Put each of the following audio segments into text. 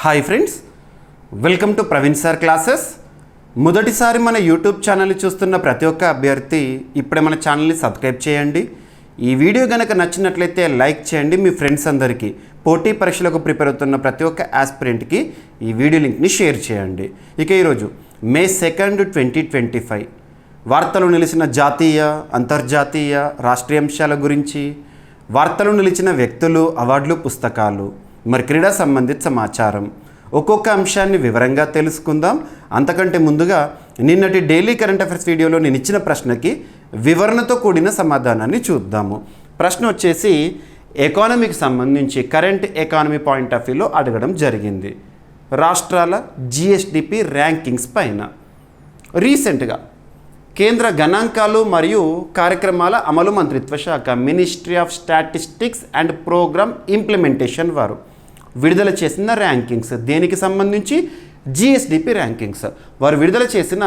Hi friends, welcome to Praveen sir classes. మొదటిసారి మన YouTube ఛానల్ని చూస్తున్న ప్రతి ఒక్క అభ్యర్థి ఇప్పుడే మన ఛానల్ని సబ్స్క్రైబ్ చేయండి. ఈ వీడియో కనుక నచ్చినట్లయితే లైక్ చేయండి. మీ ఫ్రెండ్స్ అందరికీ, పోటీ పరీక్షలకు ప్రిపేర్ అవుతున్న ప్రతి ఒక్క ఆస్పిరెంట్కి ఈ వీడియో లింక్ని షేర్ చేయండి. ఇక ఈరోజు మే 2, 2025 వార్తలు నిలిచిన జాతీయ, అంతర్జాతీయ, రాష్ట్రీయ అంశాల గురించి, వార్తలు నిలిచిన వ్యక్తులు, అవార్డులు, పుస్తకాలు, మరి క్రీడా సంబంధిత సమాచారం, ఒక్కొక్క అంశాన్ని వివరంగా తెలుసుకుందాం. అంతకంటే ముందుగా నిన్నటి డైలీ కరెంట్ అఫైర్స్ వీడియోలో నేను ఇచ్చిన ప్రశ్నకి వివరణతో కూడిన సమాధానాన్ని చూద్దాము. ప్రశ్న వచ్చేసి ఎకానమీకి సంబంధించి కరెంట్ ఎకానమీ పాయింట్ ఆఫ్ వ్యూలో అడగడం జరిగింది. రాష్ట్రాల జిఎస్డిపి ర్యాంకింగ్స్ పైన రీసెంట్గా కేంద్ర గణాంకాలు మరియు కార్యక్రమాల అమలు మంత్రిత్వ శాఖ, ministry of statistics and programme implementation వారు విడుదల చేసిన ర్యాంకింగ్స్, దేనికి సంబంధించి జిఎస్డిపి ర్యాంకింగ్స్. వారు విడుదల చేసిన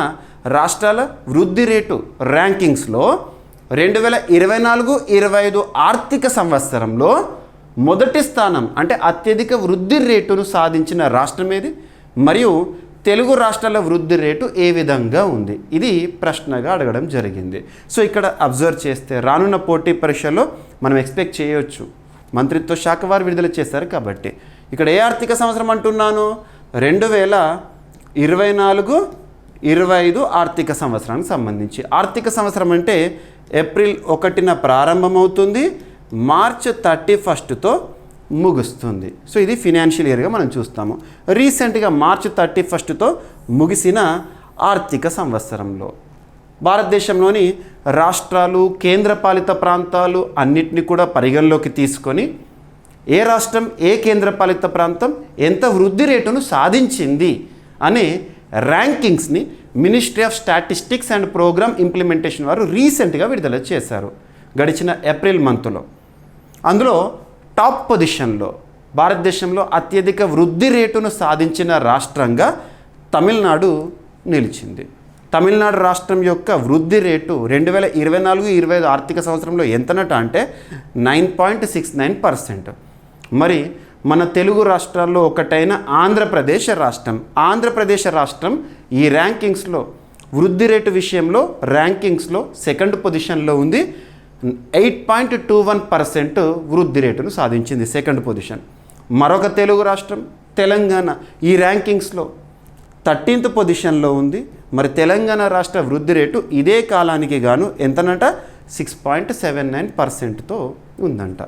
రాష్ట్రాల వృద్ధి రేటు ర్యాంకింగ్స్లో 2024-25 ఆర్థిక సంవత్సరంలో మొదటి స్థానం అంటే అత్యధిక వృద్ధి రేటును సాధించిన రాష్ట్రం ఏది, మరియు తెలుగు రాష్ట్రాల వృద్ధి రేటు ఏ విధంగా ఉంది, ఇది ప్రశ్నగా అడగడం జరిగింది. సో ఇక్కడ అబ్జర్వ్ చేస్తే రానున్న పోటీ పరీక్షలో మనం ఎక్స్పెక్ట్ చేయవచ్చు, మంత్రిత్వ శాఖ వారు విడుదల చేశారు కాబట్టి. ఇక్కడ ఏ ఆర్థిక సంవత్సరం అంటున్నాను, 2024-25 ఆర్థిక సంవత్సరానికి సంబంధించి. ఆర్థిక సంవత్సరం అంటే ఏప్రిల్ 1న ప్రారంభమవుతుంది, మార్చ్ 31తో ముగుస్తుంది. సో ఇది ఫినాన్షియల్ ఇయర్గా మనం చూస్తాము. రీసెంట్గా మార్చ్ 31తో ముగిసిన ఆర్థిక సంవత్సరంలో భారతదేశంలోని రాష్ట్రాలు, కేంద్రపాలిత ప్రాంతాలు అన్నిటిని కూడా పరిగణలోకి తీసుకొని ఏ రాష్ట్రం, ఏ కేంద్రపాలిత ప్రాంతం ఎంత వృద్ధి రేటును సాధించింది అనే ర్యాంకింగ్స్ని ministry of statistics and programme implementation వారు రీసెంట్గా విడుదల చేశారు గడిచిన ఏప్రిల్ మంత్లో. అందులో టాప్ పొజిషన్లో భారతదేశంలో అత్యధిక వృద్ధి రేటును సాధించిన రాష్ట్రంగా తమిళనాడు నిలిచింది. తమిళనాడు రాష్ట్రం యొక్క వృద్ధి రేటు 2024-25 ఆర్థిక సంవత్సరంలో ఎంతనట అంటే 9.69%. మరి మన తెలుగు రాష్ట్రాల్లో ఒకటైన ఆంధ్రప్రదేశ్ రాష్ట్రం ఈ ర్యాంకింగ్స్లో వృద్ధి రేటు విషయంలో ర్యాంకింగ్స్లో సెకండ్ పొజిషన్లో ఉంది. 8.21% వృద్ధి రేటును సాధించింది, సెకండ్ పొజిషన్. మరొక తెలుగు రాష్ట్రం తెలంగాణ ఈ ర్యాంకింగ్స్లో 13th పొజిషన్లో ఉంది. మరి తెలంగాణ రాష్ట్ర వృద్ధి రేటు ఇదే కాలానికి గాను ఎంతనంట 6.79%తో ఉందంట.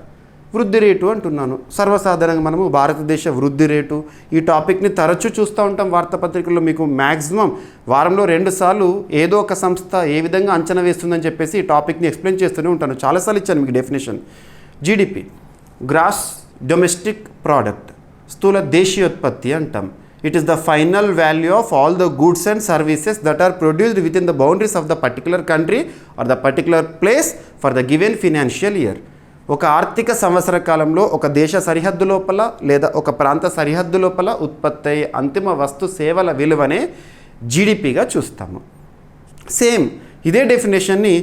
వృద్ధి రేటు అంటున్నాను. సర్వసాధారణంగా మనము భారతదేశ వృద్ధి రేటు ఈ టాపిక్ని తరచూ చూస్తూ ఉంటాం వార్తాపత్రికల్లో. మీకు మ్యాక్సిమం వారంలో 2 సార్లు ఏదో ఒక సంస్థ ఏ విధంగా అంచనా వేస్తుందని చెప్పేసి ఈ టాపిక్ని ఎక్స్ప్లెయిన్ చేస్తూనే ఉంటాను. చాలాసార్లు ఇచ్చాను మీకు definition. GDP, gross domestic product, స్థూల దేశీయోత్పత్తి అంటాం. It is the final value of all the goods and services that are produced within the boundaries of the particular country or the particular place for the given financial year. ఒక ఆర్థిక సంవత్సర కాలంలో ఒక దేశ సరిహద్దు లోపల లేదా ఒక ప్రాంత సరిహద్దు లోపల ఉత్పత్తి అయ్యే అంతిమ వస్తు సేవల విలువనే జీడిపిగా చూస్తాము. సేమ్ ఇదే డెఫినేషన్ని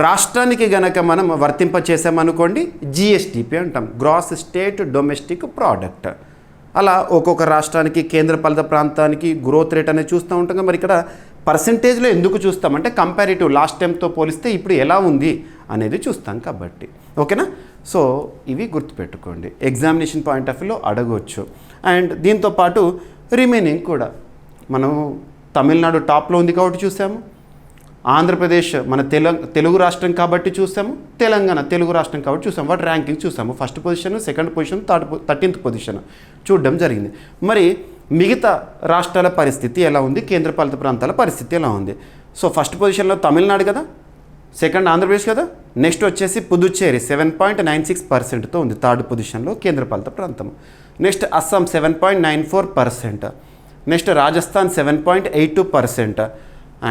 రాష్ట్రానికి గనక మనం వర్తింపచేసామనుకోండి, జిఎస్డిపి అంటాం, గ్రాస్ స్టేట్ డొమెస్టిక్ ప్రోడక్ట్. అలా ఒక్కొక్క రాష్ట్రానికి, కేంద్రపాలిత ప్రాంతానికి గ్రోత్ రేట్ అనేది చూస్తూ ఉంటాం. మరి ఇక్కడ పర్సంటేజ్లో ఎందుకు చూస్తామంటే కంపారిటివ్ లాస్ట్ టైంతో పోలిస్తే ఇప్పుడు ఎలా ఉంది అనేది చూస్తాం కాబట్టి. ఓకేనా? సో ఇవి గుర్తుపెట్టుకోండి, ఎగ్జామినేషన్ పాయింట్ ఆఫ్ వ్యూలో అడగవచ్చు. అండ్ దీంతోపాటు రిమైనింగ్ కూడా మనం తమిళనాడు టాప్లో ఉంది కాబట్టి చూసాము, ఆంధ్రప్రదేశ్ మన తెలుగు రాష్ట్రం కాబట్టి చూసాము, తెలంగాణ తెలుగు రాష్ట్రం కాబట్టి చూసాము. వాటి ర్యాంకింగ్ చూసాము. First position, second position, 13th position చూడడం జరిగింది. మరి మిగతా రాష్ట్రాల పరిస్థితి ఎలా ఉంది, కేంద్రపాలిత ప్రాంతాల పరిస్థితి ఎలా ఉంది? సో ఫస్ట్ పొజిషన్లో తమిళనాడు కదా, సెకండ్ ఆంధ్రప్రదేశ్ కదా, నెక్స్ట్ వచ్చేసి పుదుచ్చేరి 7.96%తో ఉంది, థర్డ్ పొజిషన్లో కేంద్రపాలిత ప్రాంతం. Next Assam 7.94%, next Rajasthan 7.82%,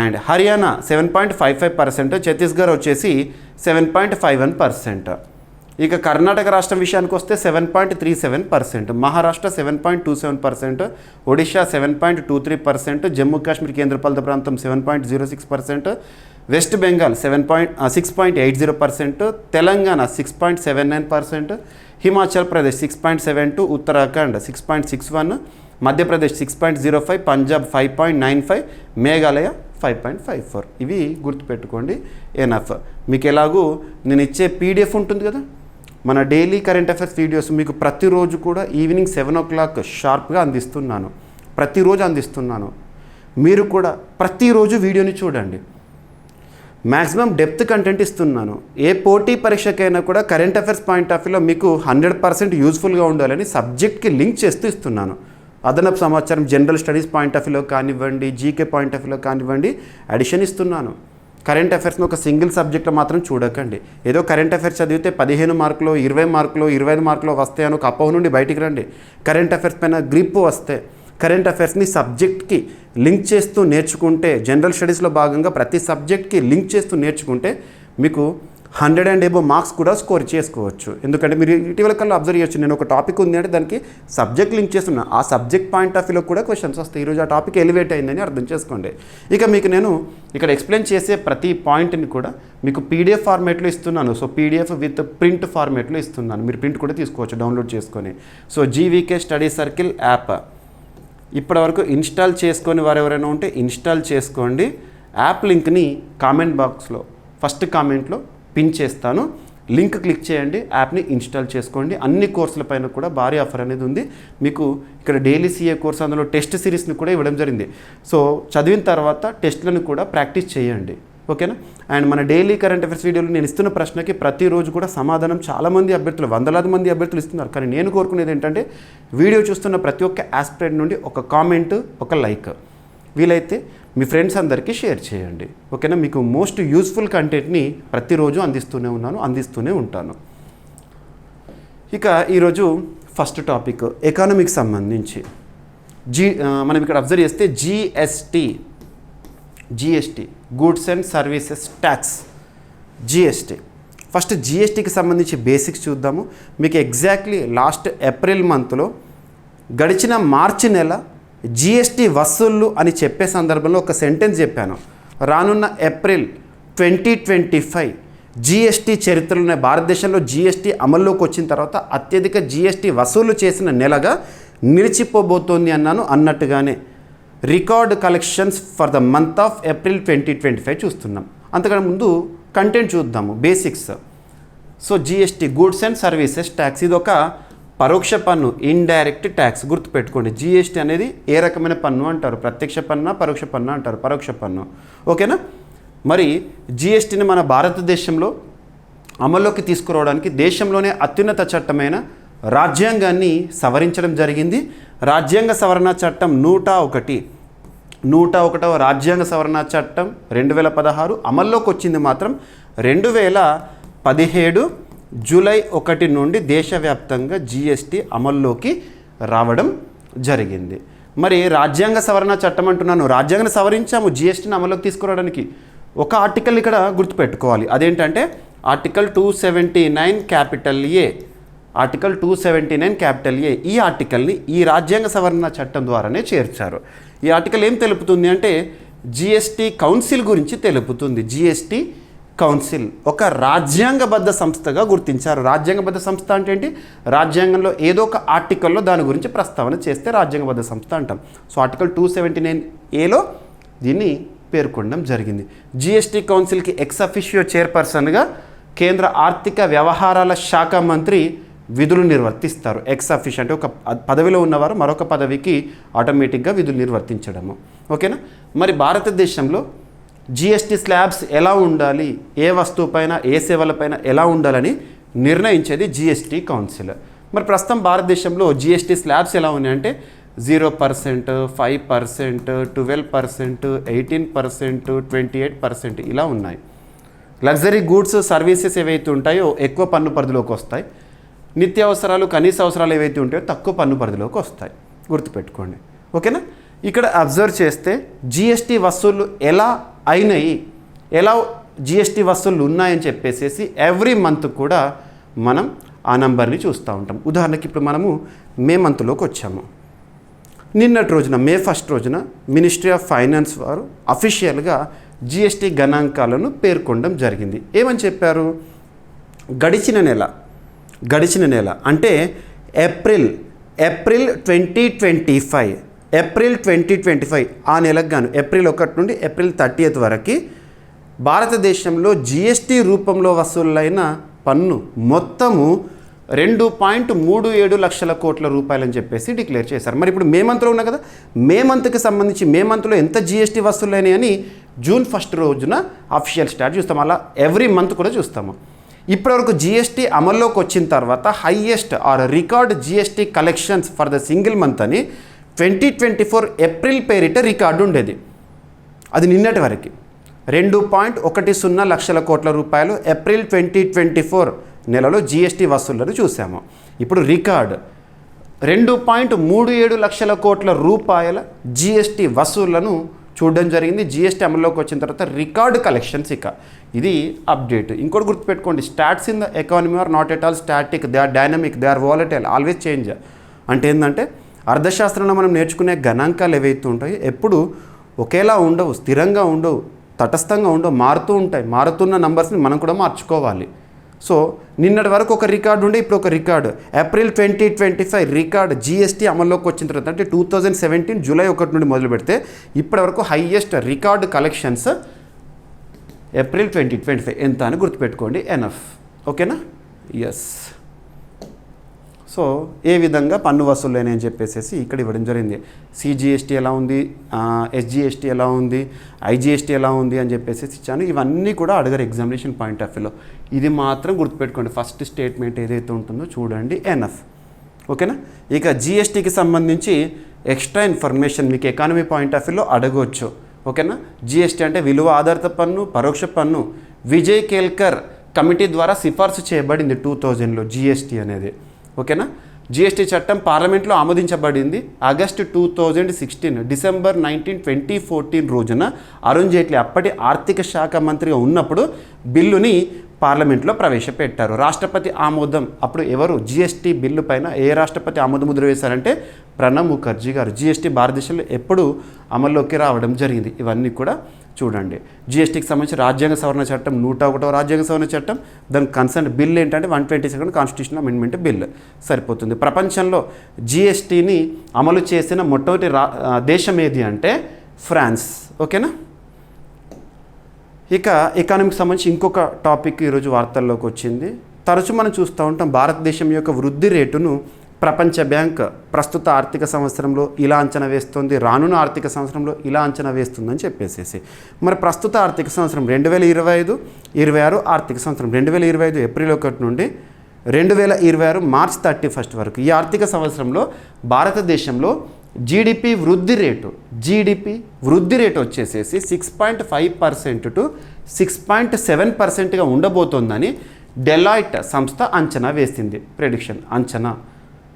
and Haryana 7.55%, Chhattisgarh వచ్చేసి 7.51%. ఇక కర్ణాటక రాష్ట్రం విషయానికి వస్తే 7.37%, మహారాష్ట్ర 7.27%, ఒడిషా 7.23%, జమ్మూ కాశ్మీర్ కేంద్రపాలిత ప్రాంతం 7.06%, వెస్ట్ బెంగాల్ 6.80%, తెలంగాణ 6.79%, హిమాచల్ ప్రదేశ్ 6.72%, ఉత్తరాఖండ్ 6.61%, మధ్యప్రదేశ్ 6.05, పంజాబ్ 5.95, మేఘాలయ 5.54. ఇవి గుర్తుపెట్టుకోండి. ఎనఫ్. మీకు ఎలాగూ నేను ఇచ్చే పీడిఎఫ్ ఉంటుంది కదా, మన డైలీ కరెంట్ అఫైర్స్ వీడియోస్ మీకు ప్రతిరోజు కూడా ఈవినింగ్ 7 o'clock షార్ప్గా అందిస్తున్నాను. ప్రతిరోజు అందిస్తున్నాను. మీరు కూడా ప్రతిరోజు వీడియోని చూడండి. మ్యాక్సిమం డెప్త్ కంటెంట్ ఇస్తున్నాను. ఏ పోటీ పరీక్షకైనా కూడా కరెంట్ అఫైర్స్ పాయింట్ ఆఫ్ వ్యూలో మీకు 100% యూజ్ఫుల్గా ఉండాలని సబ్జెక్ట్కి లింక్ చేస్తూ ఇస్తున్నాను. అదనపు సమాచారం జనరల్ స్టడీస్ పాయింట్ ఆఫ్ వ్యూలో కానివ్వండి, జీకే పాయింట్ ఆఫ్ వ్యూలో కానివ్వండి అడిషన్ ఇస్తున్నాను. కరెంట్ అఫైర్స్ని ఒక సింగిల్ సబ్జెక్ట్లో మాత్రం చూడకండి. ఏదో కరెంట్ అఫైర్స్ చదివితే 15 మార్కులు 20 మార్కులు 25 మార్కులు వస్తాయని ఒక అపోహ నుండి బయటికి రండి. కరెంట్ అఫైర్స్ పైన గ్రిప్ వస్తే కరెంట్ అఫైర్స్ని సబ్జెక్ట్కి లింక్ చేస్తూ నేర్చుకుంటే, జనరల్ స్టడీస్లో భాగంగా ప్రతి సబ్జెక్ట్కి లింక్ చేస్తూ నేర్చుకుంటే మీకు 100 and above మార్క్స్ కూడా స్కోర్ చేసుకోవచ్చు. ఎందుకంటే మీరు ఇటీవల కల్లా అబ్జర్వ్ చేయొచ్చు, నేను ఒక టాపిక్ ఉంది అంటే దానికి సబ్జెక్ట్ లింక్ చేస్తున్నాను. ఆ సబ్జెక్ట్ పాయింట్ ఆఫ్ వ్యూలో కూడా క్వశ్చన్స్ వస్తాయి. ఈరోజు ఆ టాపిక్ ఎలివేట్ అయిందని అర్థం చేసుకోండి. ఇక మీకు నేను ఇక్కడ ఎక్స్ప్లెయిన్ చేసే ప్రతి పాయింట్ని కూడా మీకు పీడిఎఫ్ ఫార్మేట్లో ఇస్తున్నాను. సో పీడిఎఫ్ విత్ ప్రింట్ ఫార్మేట్లో ఇస్తున్నాను. మీరు ప్రింట్ కూడా తీసుకోవచ్చు డౌన్లోడ్ చేసుకొని. So GVK study circle app ఇప్పటివరకు ఇన్స్టాల్ చేసుకొని వారు ఎవరైనా ఉంటే ఇన్స్టాల్ చేసుకోండి. యాప్ లింక్ని కామెంట్ బాక్స్లో ఫస్ట్ కామెంట్లో పిన్ చేస్తాను. లింక్ క్లిక్ చేయండి, యాప్ని ఇన్స్టాల్ చేసుకోండి. అన్ని కోర్సులపైన కూడా భారీ ఆఫర్ అనేది ఉంది. మీకు ఇక్కడ డైలీ సీఏ కోర్స్, అందులో టెస్ట్ సిరీస్ని కూడా ఇవ్వడం జరిగింది. సో చదివిన తర్వాత టెస్ట్లను కూడా ప్రాక్టీస్ చేయండి. ఓకేనా? అండ్ మన డైలీ కరెంట్ అఫైర్స్ వీడియోలో నేను ఇస్తున్న ప్రశ్నకి ప్రతిరోజు కూడా సమాధానం చాలామంది అభ్యర్థులు, వందలాది మంది అభ్యర్థులు ఇస్తున్నారు. కానీ నేను కోరుకునేది ఏంటంటే వీడియో చూస్తున్న ప్రతి ఒక్క ఆస్పిరెంట్ నుండి ఒక కామెంట్, ఒక లైక్, వీలైతే మీ ఫ్రెండ్స్ అందరికీ షేర్ చేయండి. ఓకేనా? మీకు మోస్ట్ యూస్ఫుల్ కంటెంట్ని ప్రతిరోజు అందిస్తూనే ఉంటాను. ఇక ఈరోజు ఫస్ట్ టాపిక్ ఎకానమీకి సంబంధించి మనం ఇక్కడ అబ్జర్వ్ చేస్తే GST goods and services tax. GST first జిఎస్టీకి సంబంధించి బేసిక్స్ చూద్దాము. మీకు ఎగ్జాక్ట్లీ లాస్ట్ ఏప్రిల్ మంత్లో గడిచిన మార్చి నెల జిఎస్టీ వసూళ్ళు అని చెప్పే సందర్భంలో ఒక సెంటెన్స్ చెప్పాను. రానున్న ఏప్రిల్ 2025 జిఎస్టీ చరిత్రలోనే భారతదేశంలో జిఎస్టీ అమల్లోకి వచ్చిన తర్వాత అత్యధిక జిఎస్టీ వసూలు చేసిన నెలగా నిలిచిపోబోతోంది అన్నాను. అన్నట్టుగానే record collections for the month of April 2025 చూస్తున్నాం. అంతకన్నా ముందు కంటెంట్ చూద్దాము, basics. So GST goods and services tax ఇది ఒక పరోక్ష పన్ను, ఇండైరెక్ట్ ట్యాక్స్. గుర్తుపెట్టుకోండి, జిఎస్టీ అనేది ఏ రకమైన పన్ను అంటారు? ప్రత్యక్ష పన్ను, పరోక్ష పన్ను అంటారు. పరోక్ష పన్ను. ఓకేనా? మరి జిఎస్టీని మన భారతదేశంలో అమల్లోకి తీసుకురావడానికి దేశంలోనే అత్యున్నత చట్టమైన రాజ్యాంగాన్ని సవరించడం జరిగింది. రాజ్యాంగ సవరణ చట్టం 101వ రాజ్యాంగ సవరణ చట్టం 2016 అమల్లోకి వచ్చింది మాత్రం 2017 జూలై 1 నుండి దేశవ్యాప్తంగా జిఎస్టీ అమల్లోకి రావడం జరిగింది. మరి రాజ్యాంగ సవరణ చట్టం అంటున్నాను, రాజ్యాంగాన్ని సవరించాము జిఎస్టీని అమల్లోకి తీసుకురావడానికి. ఒక ఆర్టికల్ ఇక్కడ గుర్తుపెట్టుకోవాలి, అదేంటంటే ఆర్టికల్ 279 క్యాపిటల్ ఏ. ఆర్టికల్ 279 క్యాపిటల్ ఏ. ఈ ఆర్టికల్ని ఈ రాజ్యాంగ సవరణ చట్టం ద్వారానే చేర్చారు. ఈ ఆర్టికల్ ఏం తెలుపుతుంది అంటే జిఎస్టీ కౌన్సిల్ గురించి తెలుపుతుంది. జిఎస్టీ కౌన్సిల్ ఒక రాజ్యాంగబద్ధ సంస్థగా గుర్తించారు. రాజ్యాంగబద్ధ సంస్థ అంటే ఏంటి? రాజ్యాంగంలో ఏదో ఒక ఆర్టికల్లో దాని గురించి ప్రస్తావన చేస్తే రాజ్యాంగబద్ధ సంస్థ అంటాం. సో ఆర్టికల్ 279 దీన్ని పేర్కొనడం జరిగింది. జిఎస్టీ కౌన్సిల్కి ఎక్స్ అఫిషియో చైర్పర్సన్గా కేంద్ర ఆర్థిక వ్యవహారాల శాఖ మంత్రి విధులు నిర్వర్తిస్తారు. ఎక్స్ అఫిషియో అంటే ఒక పదవిలో ఉన్నవారు మరొక పదవికి ఆటోమేటిక్గా విధులు నిర్వర్తించడము. ఓకేనా? మరి భారతదేశంలో జిఎస్టీ స్లాబ్స్ ఎలా ఉండాలి, ఏ వస్తువుపైన ఏ సేవలపైన ఎలా ఉండాలని నిర్ణయించేది జిఎస్టీ కౌన్సిల్. మరి ప్రస్తుతం భారతదేశంలో జిఎస్టీ స్లాబ్స్ ఎలా ఉన్నాయంటే 0%, 5%, 12%, 18%, 28% ఇలా ఉన్నాయి. లగ్జరీ గూడ్స్ సర్వీసెస్ ఏవైతే ఉంటాయో ఎక్కువ పన్ను పరిధిలోకి వస్తాయి. నిత్యావసరాలు కనీస అవసరాలు ఏవైతే ఉంటాయో తక్కువ పన్ను పరిధిలోకి వస్తాయి. గుర్తుపెట్టుకోండి. ఓకేనా? ఇక్కడ అబ్జర్వ్ చేస్తే జిఎస్టీ వసూళ్ళు ఎలా అయినాయి, ఎలా జిఎస్టీ వసూళ్ళు ఉన్నాయని చెప్పేసి ఎవ్రీ మంత్ కూడా మనం ఆ నంబర్ని చూస్తూ ఉంటాం. ఉదాహరణకి ఇప్పుడు మనము మే మంత్లోకి వచ్చాము. నిన్నటి రోజున మే 1 రోజున మినిస్ట్రీ ఆఫ్ ఫైనాన్స్ వారు అఫీషియల్గా జిఎస్టీ గణాంకాలను పేర్కొనడం జరిగింది. ఏమని చెప్పారు? గడిచిన నెల అంటే ఏప్రిల్ ఏప్రిల్ 2025 ఆ నెలకు గాను ఏప్రిల్ 1 నుండి ఏప్రిల్ 30 వరకు భారతదేశంలో జిఎస్టీ రూపంలో వసూలైన పన్ను మొత్తము 2.37 లక్షల కోట్ల రూపాయలని చెప్పేసి డిక్లేర్ చేశారు. మరి ఇప్పుడు మే మంత్లో ఉన్నా కదా, మే మంత్కి సంబంధించి మే మంత్లో ఎంత జిఎస్టీ వసూలైనాయి అని జూన్ 1 రోజున అఫీషియల్ స్టాట్ చూస్తాం. అలా ఎవ్రీ మంత్ కూడా చూస్తాము. ఇప్పటివరకు జిఎస్టీ అమల్లోకి వచ్చిన తర్వాత highest are record GST collections for the single month అని 2024 ఏప్రిల్ పేరిట రికార్డు ఉండేది. అది నిన్నటి వరకు 2.10 లక్షల కోట్ల రూపాయలు ఏప్రిల్ 2024 నెలలో జిఎస్టీ వసూళ్లను చూసాము. ఇప్పుడు రికార్డ్ 2.37 లక్షల కోట్ల రూపాయల జిఎస్టీ వసూళ్లను చూడడం జరిగింది. జిఎస్టీ అమల్లోకి వచ్చిన తర్వాత రికార్డు కలెక్షన్స్. ఇక ఇది అప్డేట్. ఇంకోటి గుర్తుపెట్టుకోండి, stats in the economy are not at all static, they are dynamic, they are volatile, always change. అంటే ఏంటంటే అర్థశాస్త్రంలో మనం నేర్చుకునే గణాంకాలు ఏవైతే ఉంటాయో ఎప్పుడు ఒకేలా ఉండవు, స్థిరంగా ఉండవు, తటస్థంగా ఉండవు, మారుతూ ఉంటాయి. మారుతున్న నంబర్స్ని మనం కూడా మార్చుకోవాలి. సో నిన్నటి వరకు ఒక రికార్డు ఉండే, ఇప్పుడు ఒక రికార్డు ఏప్రిల్ 2025 రికార్డు జిఎస్టీ అమల్లోకి వచ్చిన తర్వాత అంటే 2017 జూలై 1 నుండి మొదలు పెడితే ఇప్పటి వరకు హైయెస్ట్ రికార్డు కలెక్షన్స్ ఏప్రిల్ 2025 ఎంత అని గుర్తుపెట్టుకోండి. ఎనఫ్. ఓకేనా? ఎస్. సో ఏ విధంగా పన్ను వసూళ్ళని అని చెప్పేసి ఇక్కడ ఇవ్వడం జరిగింది. సిజిఎస్టీ ఎలా ఉంది, ఎస్జిఎస్టీ ఎలా ఉంది, ఐజిఎస్టీ ఎలా ఉంది అని చెప్పేసి ఇచ్చాను. ఇవన్నీ కూడా అడగరు ఎగ్జామినేషన్ పాయింట్ ఆఫ్ వ్యూలో. ఇది మాత్రం గుర్తుపెట్టుకోండి, ఫస్ట్ స్టేట్మెంట్ ఏదైతే ఉంటుందో చూడండి, ఎనఫ్. ఓకేనా? ఇక జిఎస్టీకి సంబంధించి ఎక్స్ట్రా ఇన్ఫర్మేషన్ మీకు ఎకానమీ పాయింట్ ఆఫ్ వ్యూలో అడగవచ్చు. ఓకేనా? జిఎస్టీ అంటే విలువ ఆధారిత పన్ను, పరోక్ష పన్ను. విజయ్ కేల్కర్ కమిటీ ద్వారా సిఫార్సు చేయబడింది 2000లో జిఎస్టీ అనేది. ఓకేనా? జిఎస్టీ చట్టం పార్లమెంట్లో ఆమోదించబడింది ఆగస్టు 2016. డిసెంబర్ 19, 2014 రోజున అరుణ్ జైట్లీ అప్పటి ఆర్థిక శాఖ మంత్రిగా ఉన్నప్పుడు బిల్లుని పార్లమెంట్లో ప్రవేశపెట్టారు. రాష్ట్రపతి ఆమోదం. అప్పుడు ఎవరు జిఎస్టీ బిల్లు పైన ఏ రాష్ట్రపతి ఆమోద ముద్ర వేశారంటే ప్రణబ్ ముఖర్జీ గారు. జిఎస్టీ భారతదేశంలో ఎప్పుడు అమల్లోకి రావడం జరిగింది. ఇవన్నీ కూడా చూడండి. జిఎస్టీకి సంబంధించి రాజ్యాంగ సవరణ చట్టం 101వ రాజ్యాంగ సవరణ చట్టం, దానికి కన్సర్న్ బిల్ ఏంటంటే 122nd కాన్స్టిట్యూషనల్ అమెండ్మెంట్ బిల్ సరిపోతుంది. ప్రపంచంలో జిఎస్టీని అమలు చేసిన మొట్టమొదటి దేశం ఏది అంటే ఫ్రాన్స్. ఓకేనా? ఇక ఎకానమీకి సంబంధించి ఇంకొక టాపిక్ ఈరోజు వార్తల్లోకి వచ్చింది. తరచూ మనం చూస్తూ ఉంటాం భారతదేశం యొక్క వృద్ధి రేటును ప్రపంచ బ్యాంక్ ప్రస్తుత ఆర్థిక సంవత్సరంలో ఇలా అంచనా వేస్తుంది, రానున్న ఆర్థిక సంవత్సరంలో ఇలా అంచనా వేస్తుందని చెప్పేసి. మరి ప్రస్తుత ఆర్థిక సంవత్సరం 2025-26 ఆర్థిక సంవత్సరం 2025 ఏప్రిల్ 1 నుండి 2026 మార్చ్ 31 వరకు ఈ ఆర్థిక సంవత్సరంలో భారతదేశంలో జీడిపి వృద్ధి రేటు వచ్చేసేసి 6.5% టు 6.7%గా ఉండబోతోందని డెలాయిట్ సంస్థ అంచనా వేసింది. ప్రెడిక్షన్ అంచనా.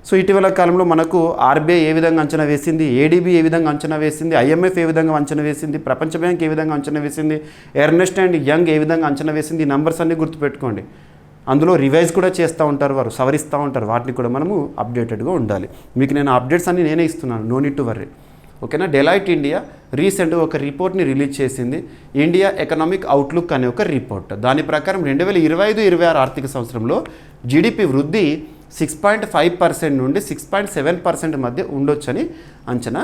సో ఇటీవల కాలంలో మనకు ఆర్బీఐ ఏ విధంగా అంచనా వేసింది, ఏడీబీ ఏ విధంగా అంచనా వేసింది, ఐఎంఎఫ్ ఏ విధంగా అంచనా వేసింది, ప్రపంచ బ్యాంక్ ఏ విధంగా అంచనా వేసింది, ఎర్నెస్ట్ అండ్ యంగ్ ఏ విధంగా అంచనా వేసింది. ఈ నంబర్స్ అన్నీ గుర్తుపెట్టుకోండి. అందులో రివైజ్ కూడా చేస్తూ ఉంటారు, వారు సవరిస్తూ ఉంటారు. వాటిని కూడా మనము అప్డేటెడ్గా ఉండాలి. మీకు నేను అప్డేట్స్ అన్నీ నేనే ఇస్తున్నాను, నో నీడ్ టు వర్రీ. ఓకేనా? డెలాయిట్ ఇండియా రీసెంట్గా ఒక రిపోర్ట్ని రిలీజ్ చేసింది, ఇండియా ఎకనామిక్ అవుట్లుక్ అనే ఒక రిపోర్ట్. దాని ప్రకారం 2025-26 ఆర్థిక సంవత్సరంలో జీడిపి వృద్ధి 6.5% నుండి 6.7% మధ్య ఉండొచ్చని అంచనా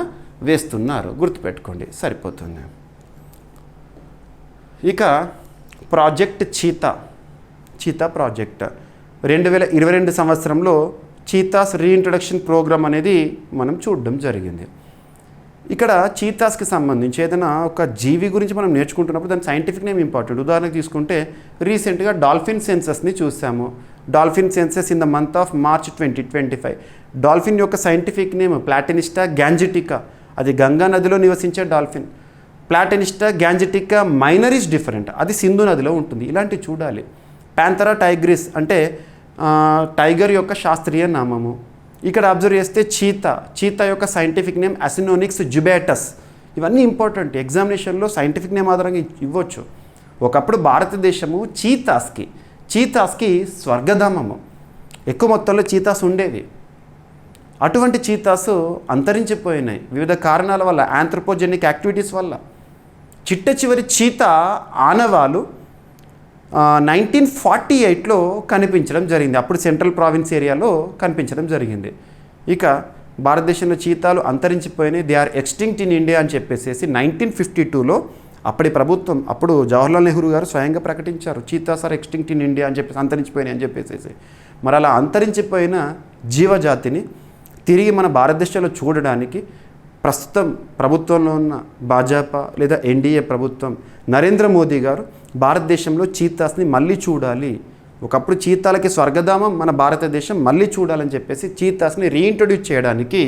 వేస్తున్నారు. గుర్తుపెట్టుకోండి, సరిపోతుంది. ఇక ప్రాజెక్ట్ చీతా ప్రాజెక్ట్ 2022 సంవత్సరంలో చీతాస్ రీఇంట్రడక్షన్ ప్రోగ్రామ్ అనేది మనం చూడడం జరిగింది. ఇక్కడ చీతాస్కి సంబంధించి ఏదైనా ఒక జీవి గురించి మనం నేర్చుకుంటున్నప్పుడు దాని సైంటిఫిక్ నేమ్ ఇంపార్టెంట్. ఉదాహరణకు తీసుకుంటే రీసెంట్గా డాల్ఫిన్ సెన్సస్ని చూసాము. Dolphin census in the month of March 2025. Dolphin యొక్క సైంటిఫిక్ నేమ్ ప్లాటినిస్టా గ్యాంజిటికా. అది గంగా నదిలో నివసించే డాల్ఫిన్. ప్లాటినిస్టా గ్యాంజిటికా మైనర్ ఈజ్ డిఫరెంట్, అది సింధు నదిలో ఉంటుంది. ఇలాంటివి చూడాలి. ప్యాంథరా టైగ్రిస్ అంటే టైగర్ యొక్క శాస్త్రీయ నామము. ఇక్కడ అబ్జర్వ్ చేస్తే చీతా యొక్క సైంటిఫిక్ నేమ్ అసినోనిక్స్ జుబేటస్. ఇవన్నీ ఇంపార్టెంట్. ఎగ్జామినేషన్లో సైంటిఫిక్ నేమ్ ఆధారంగా ఇవ్వచ్చు. ఒకప్పుడు భారతదేశము చీతాస్కి స్వర్గధామము. ఎక్కువ మొత్తంలో చీతాస్ ఉండేవి. అటువంటి చీతాస్ అంతరించిపోయినాయి వివిధ కారణాల వల్ల, ఆంథ్రోపోజెనిక్ యాక్టివిటీస్ వల్ల. చిట్ట చివరి చీతా ఆనవాలు 1948లో కనిపించడం జరిగింది. అప్పుడు సెంట్రల్ ప్రావిన్స్ ఏరియాలో కనిపించడం జరిగింది. ఇక భారతదేశంలో చీతాలు అంతరించిపోయినాయి, they are extinct in India అని చెప్పేసి 1952లో అప్పటి ప్రభుత్వం, అప్పుడు జవహర్లాల్ నెహ్రూ గారు స్వయంగా ప్రకటించారు, cheetahs are extinct in India అని చెప్పేసి, అంతరించిపోయినాయి అని చెప్పేసి. మరి అలా అంతరించిపోయిన జీవజాతిని తిరిగి మన భారతదేశంలో చూడడానికి ప్రస్తుతం ప్రభుత్వంలో ఉన్న భాజపా లేదా ఎన్డీఏ ప్రభుత్వం, నరేంద్ర మోదీ గారు భారతదేశంలో చీతాస్ని మళ్ళీ చూడాలి, ఒకప్పుడు చీతాలకి స్వర్గధామం మన భారతదేశం, మళ్ళీ చూడాలని చెప్పేసి చీతాస్ని రీఇంట్రొడ్యూస్ చేయడానికి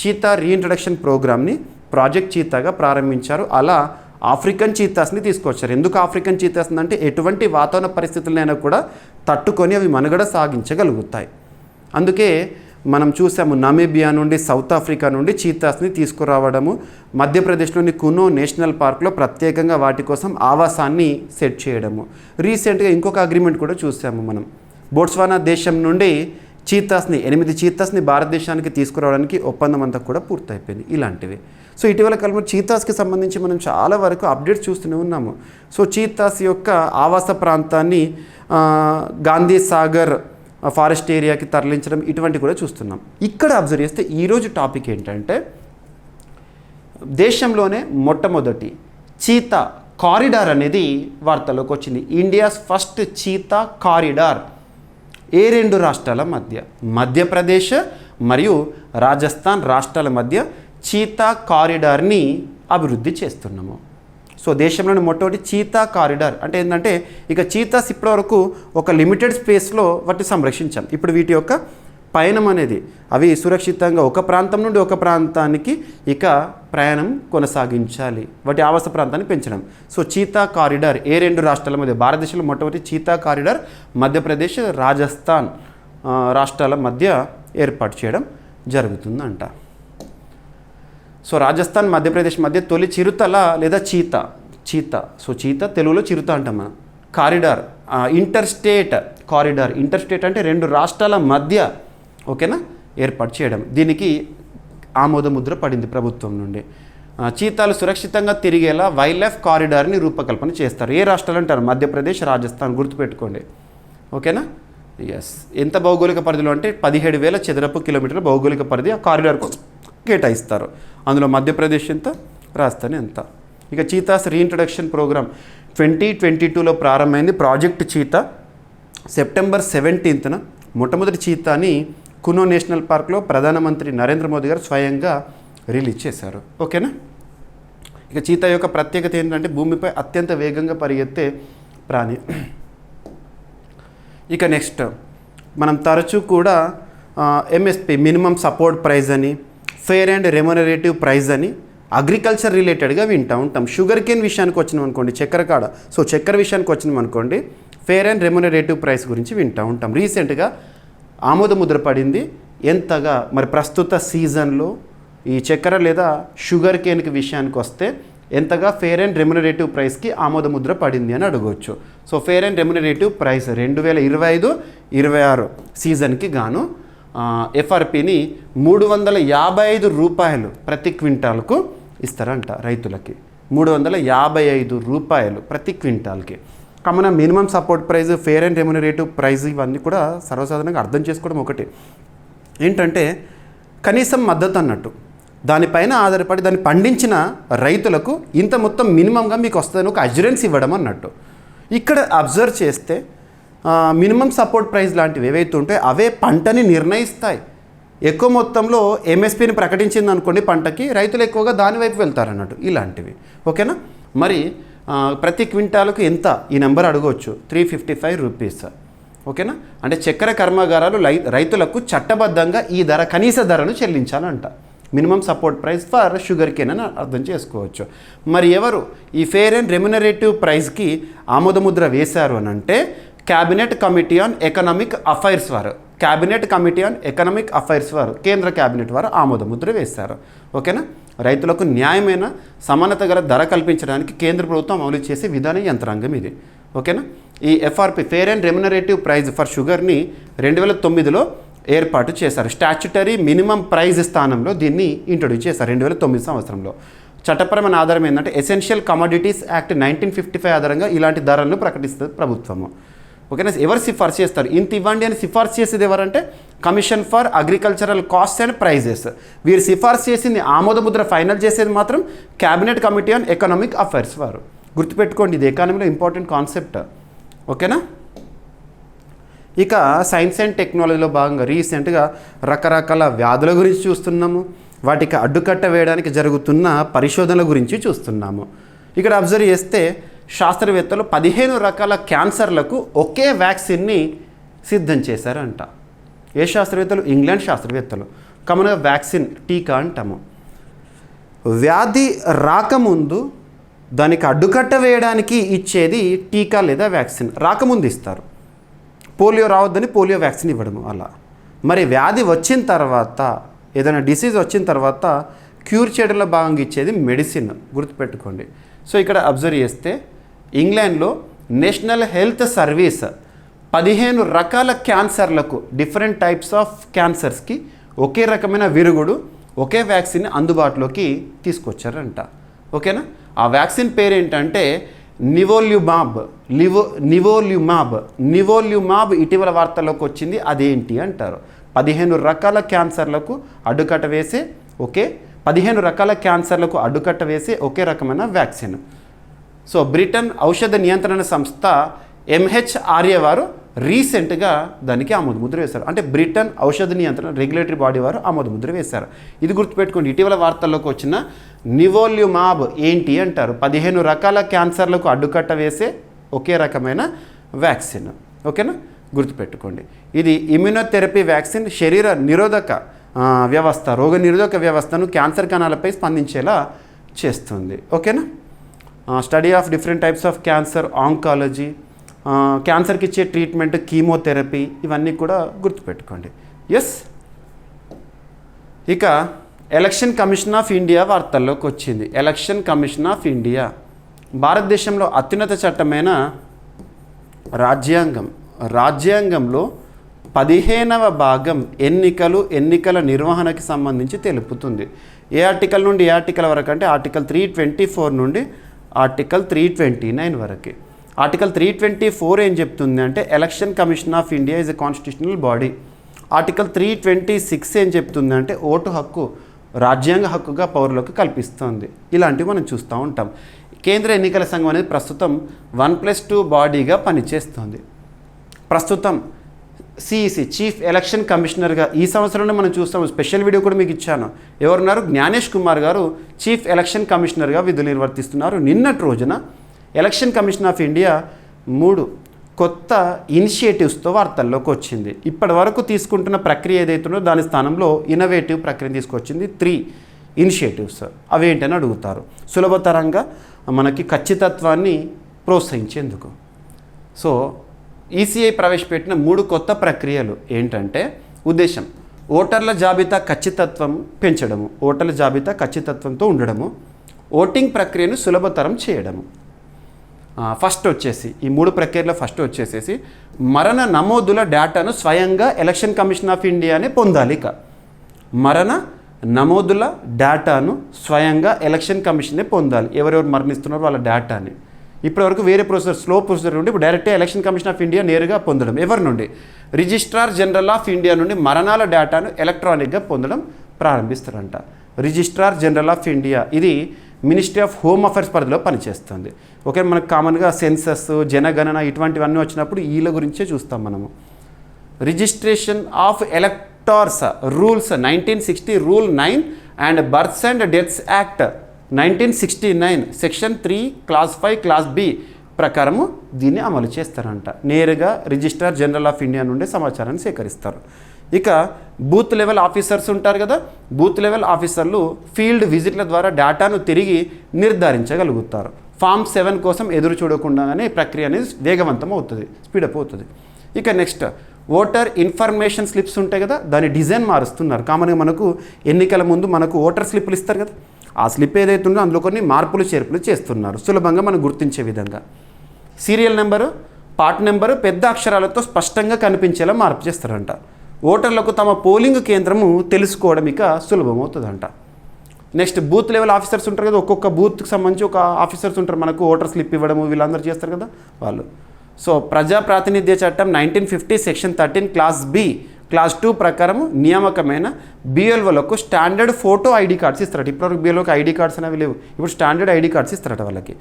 చీతా రీఇంట్రడక్షన్ ప్రోగ్రామ్ని ప్రాజెక్ట్ చీతాగా ప్రారంభించారు. అలా ఆఫ్రికన్ చీతాస్ని తీసుకొచ్చారు. ఎందుకు ఆఫ్రికన్ చీతాస్ అంటే ఎటువంటి వాతావరణ పరిస్థితులైనా కూడా తట్టుకొని అవి మనుగడ సాగించగలుగుతాయి. అందుకే మనం చూసాము నమీబియా నుండి, సౌత్ ఆఫ్రికా నుండి చీతాస్ని తీసుకురావడము, మధ్యప్రదేశ్లోని కునో నేషనల్ పార్క్లో ప్రత్యేకంగా వాటి కోసం ఆవాసాన్ని సెట్ చేయడము. రీసెంట్గా ఇంకొక అగ్రిమెంట్ కూడా చూసాము మనం, బోట్స్వానా దేశం నుండి చీతాస్ని 8 చీతాస్ని భారతదేశానికి తీసుకురావడానికి ఒప్పందం అంతా కూడా పూర్తయిపోయింది. ఇలాంటివి. సో ఇటీవల కాలంలో చీతాస్కి సంబంధించి మనం చాలా వరకు అప్డేట్స్ చూస్తూనే ఉన్నాము. సో చీతాస్ యొక్క ఆవాస ప్రాంతాన్ని గాంధీ సాగర్ ఫారెస్ట్ ఏరియాకి తరలించడం, ఇటువంటి కూడా చూస్తున్నాం. ఇక్కడ అబ్జర్వ్ చేస్తే ఈరోజు టాపిక్ ఏంటంటే, దేశంలోనే మొట్టమొదటి చీతా కారిడార్ అనేది వార్తల్లోకి వచ్చింది. India's first cheetah corridor. ఏ 2 రాష్ట్రాల మధ్య, మధ్యప్రదేశ్ మరియు రాజస్థాన్ రాష్ట్రాల మధ్య చీతా కారిడార్ని అభివృద్ధి చేస్తున్నాము. సో దేశంలోని మొట్టమొదటి చీతా కారిడార్ అంటే ఏంటంటే, ఇక చీతాస్ ఇప్పటివరకు ఒక లిమిటెడ్ స్పేస్లో వాటిని సంరక్షించాం. ఇప్పుడు వీటి యొక్క పయనం అనేది, అవి సురక్షితంగా ఒక ప్రాంతం నుండి ఒక ప్రాంతానికి ఇక ప్రయాణం కొనసాగించాలి, వాటి ఆవాస ప్రాంతాన్ని పెంచడం. సో చీతా కారిడార్ ఏ 2 రాష్ట్రాల మధ్య, భారతదేశంలో మొట్టమొదటి చీతా కారిడార్ మధ్యప్రదేశ్ రాజస్థాన్ రాష్ట్రాల మధ్య ఏర్పాటు చేయడం జరుగుతుందంట. సో రాజస్థాన్ మధ్యప్రదేశ్ మధ్య తొలి చిరుతల లేదా చీతా సో చీతా తెలుగులో చిరుత అంటాం మనం. కారిడార్ ఇంటర్స్టేట్ కారిడార్, ఇంటర్స్టేట్ అంటే 2 రాష్ట్రాల మధ్య, ఓకేనా, ఏర్పాటు చేయడం. దీనికి ఆమోద ముద్ర పడింది ప్రభుత్వం నుండి. చీతాలు సురక్షితంగా తిరిగేలా వైల్డ్ లైఫ్ కారిడార్ని రూపకల్పన చేస్తారు. ఏ రాష్ట్రాలు అంటారు? మధ్యప్రదేశ్, రాజస్థాన్, గుర్తుపెట్టుకోండి, ఓకేనా. ఎస్. ఎంత భౌగోళిక పరిధిలో అంటే 17,000 చదరపు కిలోమీటర్ల భౌగోళిక పరిధి ఆ కారిడార్కు కేటాయిస్తారు. అందులో మధ్యప్రదేశ్ ఎంత, రాజస్థాన్ ఎంత. ఇక చీతాస్ రీఇంట్రడక్షన్ ప్రోగ్రామ్ 2022లో ప్రారంభమైంది. ప్రాజెక్ట్ చీతా సెప్టెంబర్ 17న మొట్టమొదటి చీతాని కునో నేషనల్ పార్క్లో ప్రధానమంత్రి నరేంద్ర మోదీ గారు స్వయంగా రిలీజ్ చేశారు. ఓకేనా. ఇక చీతా యొక్క ప్రత్యేకత ఏంటంటే, భూమిపై అత్యంత వేగంగా పరిగెత్తే ప్రాణి. ఇక నెక్స్ట్ మనం తరచూ కూడా ఎంఎస్పి మినిమం సపోర్ట్ ప్రైజ్ అని, ఫెయిర్ అండ్ రెమ్యునరేటివ్ ప్రైజ్ అని అగ్రికల్చర్ రిలేటెడ్గా వింటూ ఉంటాం. షుగర్ కేన్ విషయానికి వచ్చినాం అనుకోండి, చక్కెర కాడ, సో చక్కెర విషయానికి వచ్చినాం అనుకోండి, ఫెయిర్ అండ్ రెమ్యునరేటివ్ ప్రైస్ గురించి వింటూ ఉంటాం. రీసెంట్గా ఆమోద ముద్ర పడింది. ఎంతగా మరి ప్రస్తుత సీజన్లో ఈ చక్కెర లేదా షుగర్ కేన్కి విషయానికి వస్తే ఎంతగా ఫెయిర్ అండ్ రెమ్యునరేటివ్ ప్రైస్కి ఆమోద ముద్ర పడింది అని అడగవచ్చు. So fair and remunerative price 2025-26 సీజన్కి గాను ఎఫ్ఆర్పిని ₹355 ప్రతి క్వింటాల్కు ఇస్తారంట రైతులకి. ₹355 ప్రతి క్వింటాల్కి. Common minimum support price, fair and remunerative price ఇవన్నీ కూడా సర్వసాధారణంగా అర్థం చేసుకోవడం ఒకటి. ఏంటంటే కనీసం మద్దతు అన్నట్టు, దానిపైన ఆధారపడి దాన్ని పండించిన రైతులకు ఇంత మొత్తం మినిమంగా మీకు వస్తుందని ఒక అష్యూరెన్స్ ఇవ్వడం అన్నట్టు. ఇక్కడ అబ్జర్వ్ చేస్తే మినిమం సపోర్ట్ ప్రైస్ లాంటివి ఏవైతే ఉంటాయో అవే పంటని నిర్ణయిస్తాయి. ఎక్కువ మొత్తంలో ఎంఎస్పీని ప్రకటించింది అనుకోండి పంటకి, రైతులు ఎక్కువగా దాని వైపు వెళ్తారన్నట్టు. ఇలాంటివి, ఓకేనా. మరి ప్రతి క్వింటాలకు ఎంత ఈ నెంబర్ అడగవచ్చు, ₹355, ఓకేనా. అంటే చక్కెర కర్మాగారాలు రైతులకు చట్టబద్ధంగా ఈ ధర, కనీస ధరను చెల్లించాలంట. Minimum support price for sugarcane అని అర్థం చేసుకోవచ్చు. మరి ఎవరు ఈ ఫెయిర్ అండ్ రెమ్యునరేటివ్ ప్రైస్కి ఆమోదముద్ర వేశారు అని అంటే, cabinet committee on economic affairs వారు, cabinet committee on economic affairs వారు, కేంద్ర క్యాబినెట్ వారు ఆమోదముద్ర వేశారు. ఓకేనా. రైతులకు న్యాయమైన సమానత గల ధర కల్పించడానికి కేంద్ర ప్రభుత్వం అమలు చేసే విధాన యంత్రాంగం ఇది. ఓకేనా. ఈ FRP fair and remunerative price for షుగర్ని 2009లో ఏర్పాటు చేశారు. స్టాచ్యుటరీ మినిమం ప్రైజ్ స్థానంలో దీన్ని ఇంట్రొడ్యూస్ చేశారు 2009 సంవత్సరంలో. చట్టపరమైన ఆధారం ఏంటంటే ఎసెన్షియల్ కమోడిటీస్ యాక్ట్ 1955 ఆధారంగా ఇలాంటి ధరలను ప్రకటిస్తుంది ప్రభుత్వము. ఓకేనా. ఎవరు సిఫార్సు చేస్తారు? ఇంత ఇవ్వండి అని సిఫార్సు చేసేది ఎవరంటే commission for agricultural cost and prices. వీరు సిఫార్సు చేసింది, ఆమోదముద్ర ఫైనల్ చేసేది మాత్రం cabinet committee on economic affairs వారు. గుర్తుపెట్టుకోండి, ఇది ఎకానమీలో ఇంపార్టెంట్ కాన్సెప్ట్. ఓకేనా. ఇక సైన్స్ అండ్ టెక్నాలజీలో భాగంగా రీసెంట్గా రకరకాల వ్యాధుల గురించి చూస్తున్నాము, వాటికి అడ్డుకట్ట వేయడానికి జరుగుతున్న పరిశోధనల గురించి చూస్తున్నాము. ఇక్కడ అబ్జర్వ్ చేస్తే శాస్త్రవేత్తలు 15 రకాల క్యాన్సర్లకు ఒకే వ్యాక్సిన్ని సిద్ధం చేశారంట. ఏ శాస్త్రవేత్తలు? ఇంగ్లాండ్ శాస్త్రవేత్తలు. కామన్గా వ్యాక్సిన్, టీకా అంటాము. వ్యాధి రాకముందు దానికి అడ్డుకట్ట వేయడానికి ఇచ్చేది టీకా లేదా వ్యాక్సిన్. రాకముందు ఇస్తారు. పోలియో రావద్దని పోలియో వ్యాక్సిన్ ఇవ్వడము అలా. మరి వ్యాధి వచ్చిన తర్వాత, ఏదైనా డిసీజ్ వచ్చిన తర్వాత క్యూర్ చేయడంలో భాగంగా ఇచ్చేది మెడిసిన్. గుర్తుపెట్టుకోండి. సో ఇక్కడ అబ్జర్వ్ చేస్తే ఇంగ్లాండ్లో నేషనల్ హెల్త్ సర్వీస్ 15 రకాల క్యాన్సర్లకు, డిఫరెంట్ టైప్స్ ఆఫ్ క్యాన్సర్స్కి ఒకే రకమైన విరుగుడు, ఒకే వ్యాక్సిన్ అందుబాటులోకి తీసుకొచ్చారంట. ఓకేనా. ఆ వ్యాక్సిన్ పేరు ఏంటంటే నివోల్యూమాబ్. నివోల్యూమాబ్ ఇటీవల వార్తల్లోకి వచ్చింది. అదేంటి అంటారు. 15 రకాల క్యాన్సర్లకు అడ్డుకట్ట వేసే 15 రకాల క్యాన్సర్లకు అడ్డుకట్ట వేసే ఒకే రకమైన వ్యాక్సిన్. సో బ్రిటన్ ఔషధ నియంత్రణ సంస్థ MHRA వారు రీసెంట్గా దానికి ఆమోదముద్ర వేశారు. అంటే బ్రిటన్ ఔషధ నియంత్రణ రెగ్యులేటరీ బాడీ వారు ఆమోదముద్ర వేశారు. ఇది గుర్తుపెట్టుకోండి. ఇటీవల వార్తల్లోకి వచ్చిన నివోల్యూమాబ్ ఏంటి అంటారు. 15 రకాల క్యాన్సర్లకు అడ్డుకట్ట వేసే ఒకే రకమైన వ్యాక్సిన్. ఓకేనా. గుర్తుపెట్టుకోండి. ఇది ఇమ్యునోథెరపీ వ్యాక్సిన్ శరీర నిరోధక వ్యవస్థ, రోగ నిరోధక వ్యవస్థను క్యాన్సర్ కణాలపై స్పందించేలా చేస్తుంది. ఓకేనా. Study of different types of cancer, oncology, క్యాన్సర్కి ఇచ్చే ట్రీట్మెంట్, కీమోథెరపీ, ఇవన్నీ కూడా గుర్తుపెట్టుకోండి. ఎస్. ఇక ఎలక్షన్ కమిషన్ ఆఫ్ ఇండియా వార్తల్లోకి వచ్చింది. ఎలక్షన్ కమిషన్ ఆఫ్ ఇండియా భారతదేశంలో అత్యున్నత చట్టమైన రాజ్యాంగంలో 15వ భాగం ఎన్నికల నిర్వహణకి సంబంధించి తెలుపుతుంది. ఏ ఆర్టికల్ నుండి ఏ ఆర్టికల్ వరకు అంటే ఆర్టికల్ 324 నుండి ఆర్టికల్ 329 వరకు. ఆర్టికల్ 324 ఏం చెప్తుంది అంటే election commission of India is a constitutional body. Article 326 ఏం చెప్తుంది అంటే ఓటు హక్కు రాజ్యాంగ హక్కుగా పౌరులకు కల్పిస్తుంది. ఇలాంటివి మనం చూస్తూ ఉంటాం. కేంద్ర ఎన్నికల సంఘం అనేది ప్రస్తుతం 1+2 బాడీగా పనిచేస్తుంది. ప్రస్తుతం సిఈసి చీఫ్ ఎలక్షన్ కమిషనర్గా ఈ సంవత్సరంలో మనం చూస్తాము. స్పెషల్ వీడియో కూడా మీకు ఇచ్చాను. ఎవరున్నారు? జ్ఞానేష్ కుమార్ గారు చీఫ్ ఎలక్షన్ కమిషనర్గా విధులు నిర్వర్తిస్తున్నారు. నిన్నటి రోజున ఎలక్షన్ కమిషన్ ఆఫ్ ఇండియా 3 కొత్త ఇనిషియేటివ్స్తో వార్తల్లోకి వచ్చింది. ఇప్పటి వరకు తీసుకుంటున్న ప్రక్రియ ఏదైతుందో దాని స్థానంలో ఇన్నోవేటివ్ ప్రక్రియను తీసుకొచ్చింది. 3 ఇనిషియేటివ్స్. అవేంటని అడుగుతారు. సులభతరంగా మనకి ఖచ్చితత్వాన్ని ప్రోత్సహించేందుకు. సో ఈసీఐ ప్రవేశపెట్టిన 3 కొత్త ప్రక్రియలు ఏంటంటే ఉద్దేశం ఓటర్ల జాబితా ఖచ్చితత్వం పెంచడము, ఓటర్ల జాబితా ఖచ్చితత్వంతో ఉండడము, ఓటింగ్ ప్రక్రియను సులభతరం చేయడము. ఫస్ట్ వచ్చేసి ఈ 3 ప్రక్రియలో ఫస్ట్ వచ్చేసేసి మరణ నమోదుల డేటాను స్వయంగా ఎలక్షన్ కమిషన్ ఆఫ్ ఇండియానే పొందాలి. ఇక మరణ నమోదుల డేటాను స్వయంగా ఎలక్షన్ కమిషనే పొందాలి. ఎవరెవరు మరణిస్తున్నారో వాళ్ళ డేటాని. ఇప్పటివరకు వేరే ప్రొసెసర్, స్లో ప్రొసెసర్ నుండి ఇప్పుడు డైరెక్ట్గా ఎలక్షన్ కమిషన్ ఆఫ్ ఇండియా నేరుగా పొందడం. ఎవరి నుండి? రిజిస్ట్రార్ జనరల్ ఆఫ్ ఇండియా నుండి మరణాల డేటాను ఎలక్ట్రానిక్గా పొందడం ప్రారంభిస్తారంట. రిజిస్ట్రార్ జనరల్ ఆఫ్ ఇండియా ఇది మినిస్ట్రీ ఆఫ్ హోమ్ అఫైర్స్ పరిధిలో పనిచేస్తుంది. ఓకే. మనకు కామన్గా సెన్సస్, జనగణన ఇటువంటివన్నీ వచ్చినప్పుడు వీళ్ళ గురించే చూస్తాం మనము. Registration of electors rules 1960 rule 9 and births and deaths act 1969 section 3 clause 5 clause B ప్రకారము దీన్ని అమలు చేస్తారంట. నేరుగా రిజిస్ట్రార్ జనరల్ ఆఫ్ ఇండియా నుండి సమాచారాన్ని సేకరిస్తారు. ఇక బూత్ లెవెల్ ఆఫీసర్స్ ఉంటారు కదా, బూత్ లెవెల్ ఆఫీసర్లు ఫీల్డ్ విజిట్ల ద్వారా డేటాను తిరిగి నిర్ధారించగలుగుతారు. ఫామ్ 7 కోసం ఎదురు చూడకుండానే ప్రక్రియ అనేది వేగవంతం అవుతుంది, స్పీడప్ అవుతుంది. ఇక నెక్స్ట్ ఓటర్ ఇన్ఫర్మేషన్ స్లిప్స్ ఉంటాయి కదా, దాని డిజైన్ మారుస్తున్నారు. కామన్గా మనకు ఎన్నికల ముందు మనకు ఓటర్ స్లిప్లు ఇస్తారు కదా, ఆ స్లిప్ ఏదైతే ఉందో అందులో కొన్ని మార్పులు చేర్పులు చేస్తున్నారు సులభంగా మనం గుర్తించే విధంగా. సీరియల్ నెంబరు, పార్ట్ నెంబరు పెద్ద అక్షరాలతో స్పష్టంగా కనిపించేలా మార్పు చేస్తారంట. ఓటర్లకు తమ పోలింగ్ కేంద్రము తెలుసుకోవడం ఇక సులభమవుతుందంట. నెక్స్ట్ బూత్ లెవెల్ ఆఫీసర్స్ ఉంటారు కదా, ఒక్కొక్క బూత్కి సంబంధించి ఒక ఆఫీసర్స్ ఉంటారు, మనకు ఓటర్ స్లిప్ ఇవ్వడము వీళ్ళందరూ చేస్తారు కదా వాళ్ళు. సో ప్రజా ప్రాతినిధ్య చట్టం 1950 సెక్షన్ 13 క్లాస్ బి క్లాస్ 2 ప్రకారం నియామకమైన బిఎల్ఓలకు స్టాండర్డ్ ఫోటో ఐడి కార్డ్స్ ఇస్తారట. ఇప్పటివరకు బిఎల్ఓకి ఐడి కార్డ్స్ అనేవి లేవు, ఇప్పుడు స్టాండర్డ్ ఐడి కార్డ్స్ ఇస్తారట వాళ్ళకి.